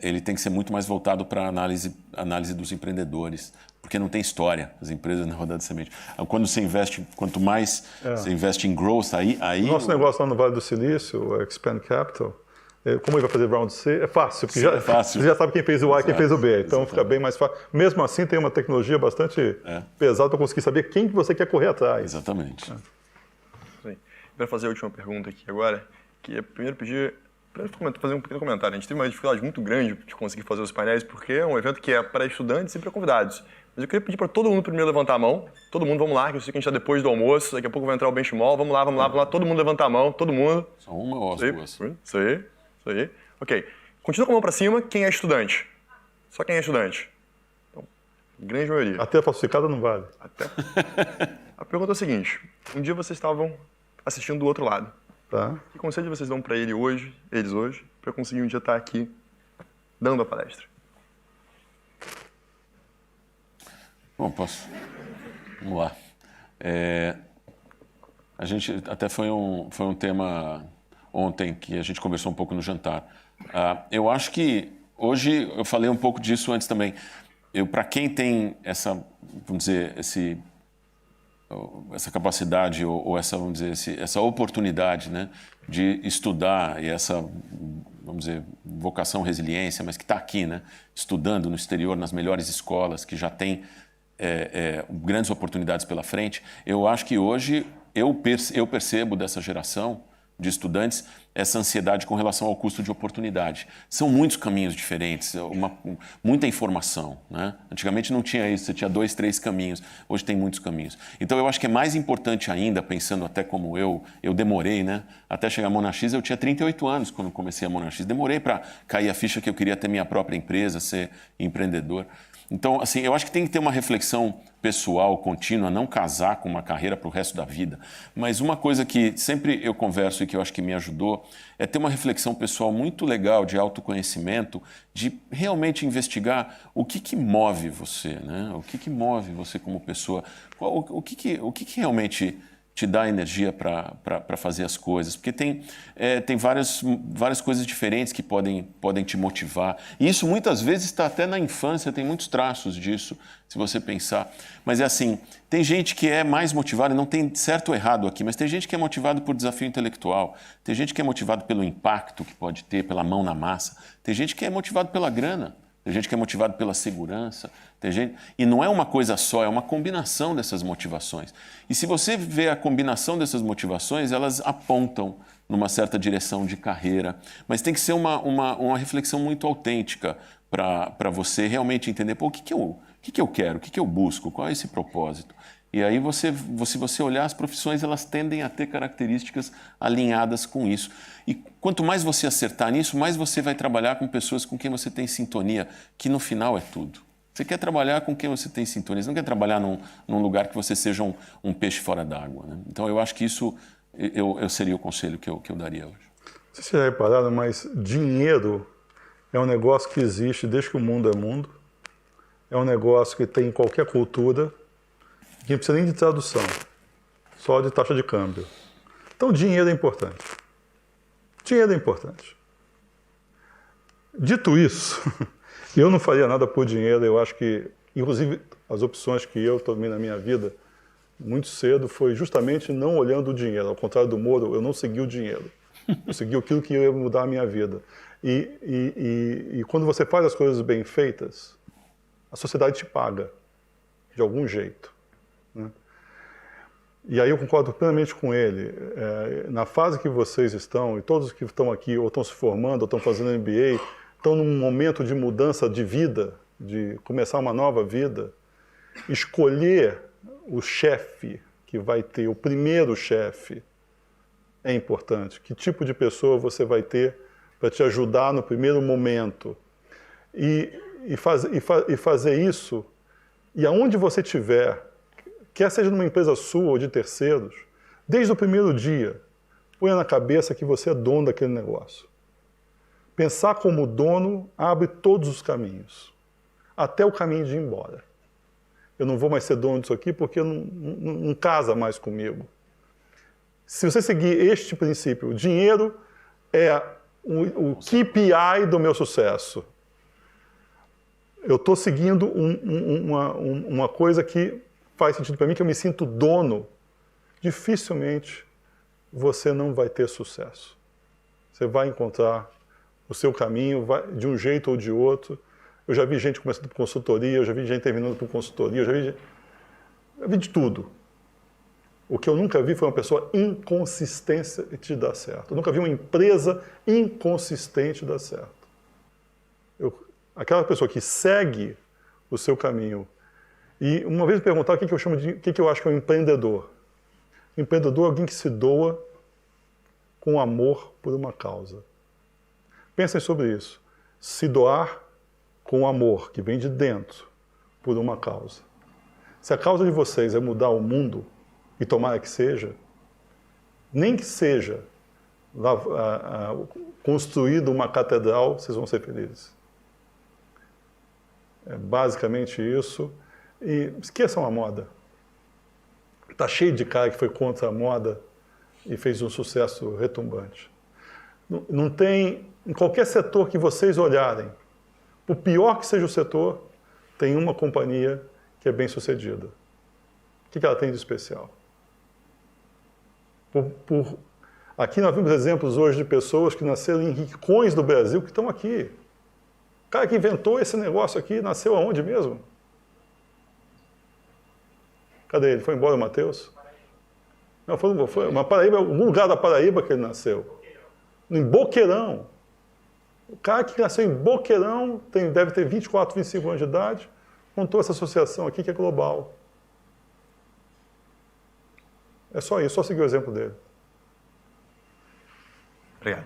ele tem que ser muito mais voltado para a análise dos empreendedores, porque não tem história, as empresas na rodada de semente. Quando você investe, quanto mais você investe em growth, aí... O nosso negócio lá no Vale do Silício, o Expand Capital, como ele vai fazer round C, é fácil, porque é fácil. Você já sabe quem fez o A e quem fez o B, então Exatamente. fica bem mais fácil. Mesmo assim, tem uma tecnologia bastante pesada para conseguir saber quem que você quer correr atrás. Exatamente. Para fazer a última pergunta aqui agora, que é primeiro fazer um pequeno comentário. A gente teve uma dificuldade muito grande de conseguir fazer os painéis, porque é um evento que é para estudantes e para convidados. Mas eu queria pedir para todo mundo primeiro levantar a mão. Todo mundo, vamos lá, que eu sei que a gente está depois do almoço, daqui a pouco vai entrar o Benchmall. Vamos lá. Todo mundo levantar a mão, todo mundo. Só uma ou as duas? Isso aí. Ok. Continua com a mão para cima, quem é estudante? Só quem é estudante. Então, grande maioria. Até a falsificada não vale. A pergunta é a seguinte. Um dia vocês estavam assistindo do outro lado. Tá. Que conselho vocês dão para eles hoje, para conseguir um dia estar aqui dando a palestra? Bom, posso? Vamos lá. A gente até foi um tema ontem que a gente conversou um pouco no jantar. Eu acho que hoje eu falei um pouco disso antes também. Para quem tem essa, vamos dizer, essa capacidade ou essa, vamos dizer, essa oportunidade, né, de estudar e essa, vamos dizer, vocação resiliência, mas que está aqui, né, estudando no exterior, nas melhores escolas, que já tem grandes oportunidades pela frente, eu acho que hoje eu percebo dessa geração de estudantes essa ansiedade com relação ao custo de oportunidade. São muitos caminhos diferentes, muita informação, né? Antigamente não tinha isso, você tinha 2, 3 caminhos, hoje tem muitos caminhos. Então eu acho que é mais importante ainda, pensando até como eu demorei, né? Até chegar a Monax, eu tinha 38 anos quando comecei a Monax, demorei para cair a ficha que eu queria ter minha própria empresa, ser empreendedor. Então, assim, eu acho que tem que ter uma reflexão pessoal, contínua, não casar com uma carreira para o resto da vida. Mas uma coisa que sempre eu converso e que eu acho que me ajudou é ter uma reflexão pessoal muito legal de autoconhecimento, de realmente investigar o que move você, né? O que move você como pessoa, o que realmente te dá energia para fazer as coisas, porque tem várias coisas diferentes que podem te motivar. E isso muitas vezes está até na infância, tem muitos traços disso, se você pensar. Mas é assim, tem gente que é mais motivada, não tem certo ou errado aqui, mas tem gente que é motivado por desafio intelectual, tem gente que é motivado pelo impacto que pode ter, pela mão na massa, tem gente que é motivado pela grana, tem gente que é motivado pela segurança, tem gente... E não é uma coisa só, é uma combinação dessas motivações. E se você vê a combinação dessas motivações, elas apontam numa certa direção de carreira. Mas tem que ser uma reflexão muito autêntica para você realmente entender, pô, o que eu quero, o que eu busco, qual é esse propósito. E aí, se você olhar, as profissões elas tendem a ter características alinhadas com isso. E quanto mais você acertar nisso, mais você vai trabalhar com pessoas com quem você tem sintonia, que no final é tudo. Você quer trabalhar com quem você tem sintonia, você não quer trabalhar num lugar que você seja um peixe fora d'água, né? Então, eu acho que isso seria o conselho que eu daria hoje. Não sei se vocês já repararam, mas dinheiro é um negócio que existe desde que o mundo é mundo. É um negócio que tem em qualquer cultura, que não precisa nem de tradução, só de taxa de câmbio. Então, dinheiro é importante. Dinheiro é importante. Dito isso, eu não faria nada por dinheiro. Eu acho que, inclusive, as opções que eu tomei na minha vida muito cedo foi justamente não olhando o dinheiro. Ao contrário do Moro, eu não segui o dinheiro. Eu segui aquilo que ia mudar a minha vida. E quando você faz as coisas bem feitas, a sociedade te paga, de algum jeito. Né? E aí eu concordo plenamente com ele. Na fase que vocês estão, e todos que estão aqui ou estão se formando, ou estão fazendo MBA, estão num momento de mudança de vida, de começar uma nova vida, escolher o chefe que vai ter, o primeiro chefe, é importante. Que tipo de pessoa você vai ter para te ajudar no primeiro momento. E fazer isso, e aonde você estiver, quer seja numa empresa sua ou de terceiros, desde o primeiro dia, ponha na cabeça que você é dono daquele negócio. Pensar como dono abre todos os caminhos, até o caminho de ir embora. Eu não vou mais ser dono disso aqui porque não casa mais comigo. Se você seguir este princípio, o dinheiro é o KPI do meu sucesso. Eu estou seguindo uma coisa que faz sentido para mim, que eu me sinto dono. Dificilmente você não vai ter sucesso. Você vai encontrar o seu caminho de um jeito ou de outro. Eu já vi gente começando por consultoria, eu já vi gente terminando por consultoria, eu já vi de tudo. O que eu nunca vi foi uma pessoa inconsistente de dar certo. Eu nunca vi uma empresa inconsistente dar certo. Aquela pessoa que segue o seu caminho. E uma vez me perguntaram o que eu acho que é um empreendedor. Um empreendedor é alguém que se doa com amor por uma causa. Pensem sobre isso. Se doar com amor, que vem de dentro, por uma causa. Se a causa de vocês é mudar o mundo, e tomara que seja, nem que seja construído uma catedral, vocês vão ser felizes. É basicamente isso. E esqueçam a moda. Está cheio de cara que foi contra a moda e fez um sucesso retumbante. Não tem, em qualquer setor que vocês olharem, por pior que seja o setor, tem uma companhia que é bem sucedida. O que ela tem de especial? Aqui nós vimos exemplos hoje de pessoas que nasceram em rincões do Brasil que estão aqui. O cara que inventou esse negócio aqui nasceu aonde mesmo? Cadê ele? Foi embora o Matheus? Não, foi uma Paraíba, algum lugar da Paraíba que ele nasceu. Em Boqueirão. O cara que nasceu em Boqueirão deve ter 24, 25 anos de idade, montou essa associação aqui que é global. É só isso, só seguir o exemplo dele. Obrigado.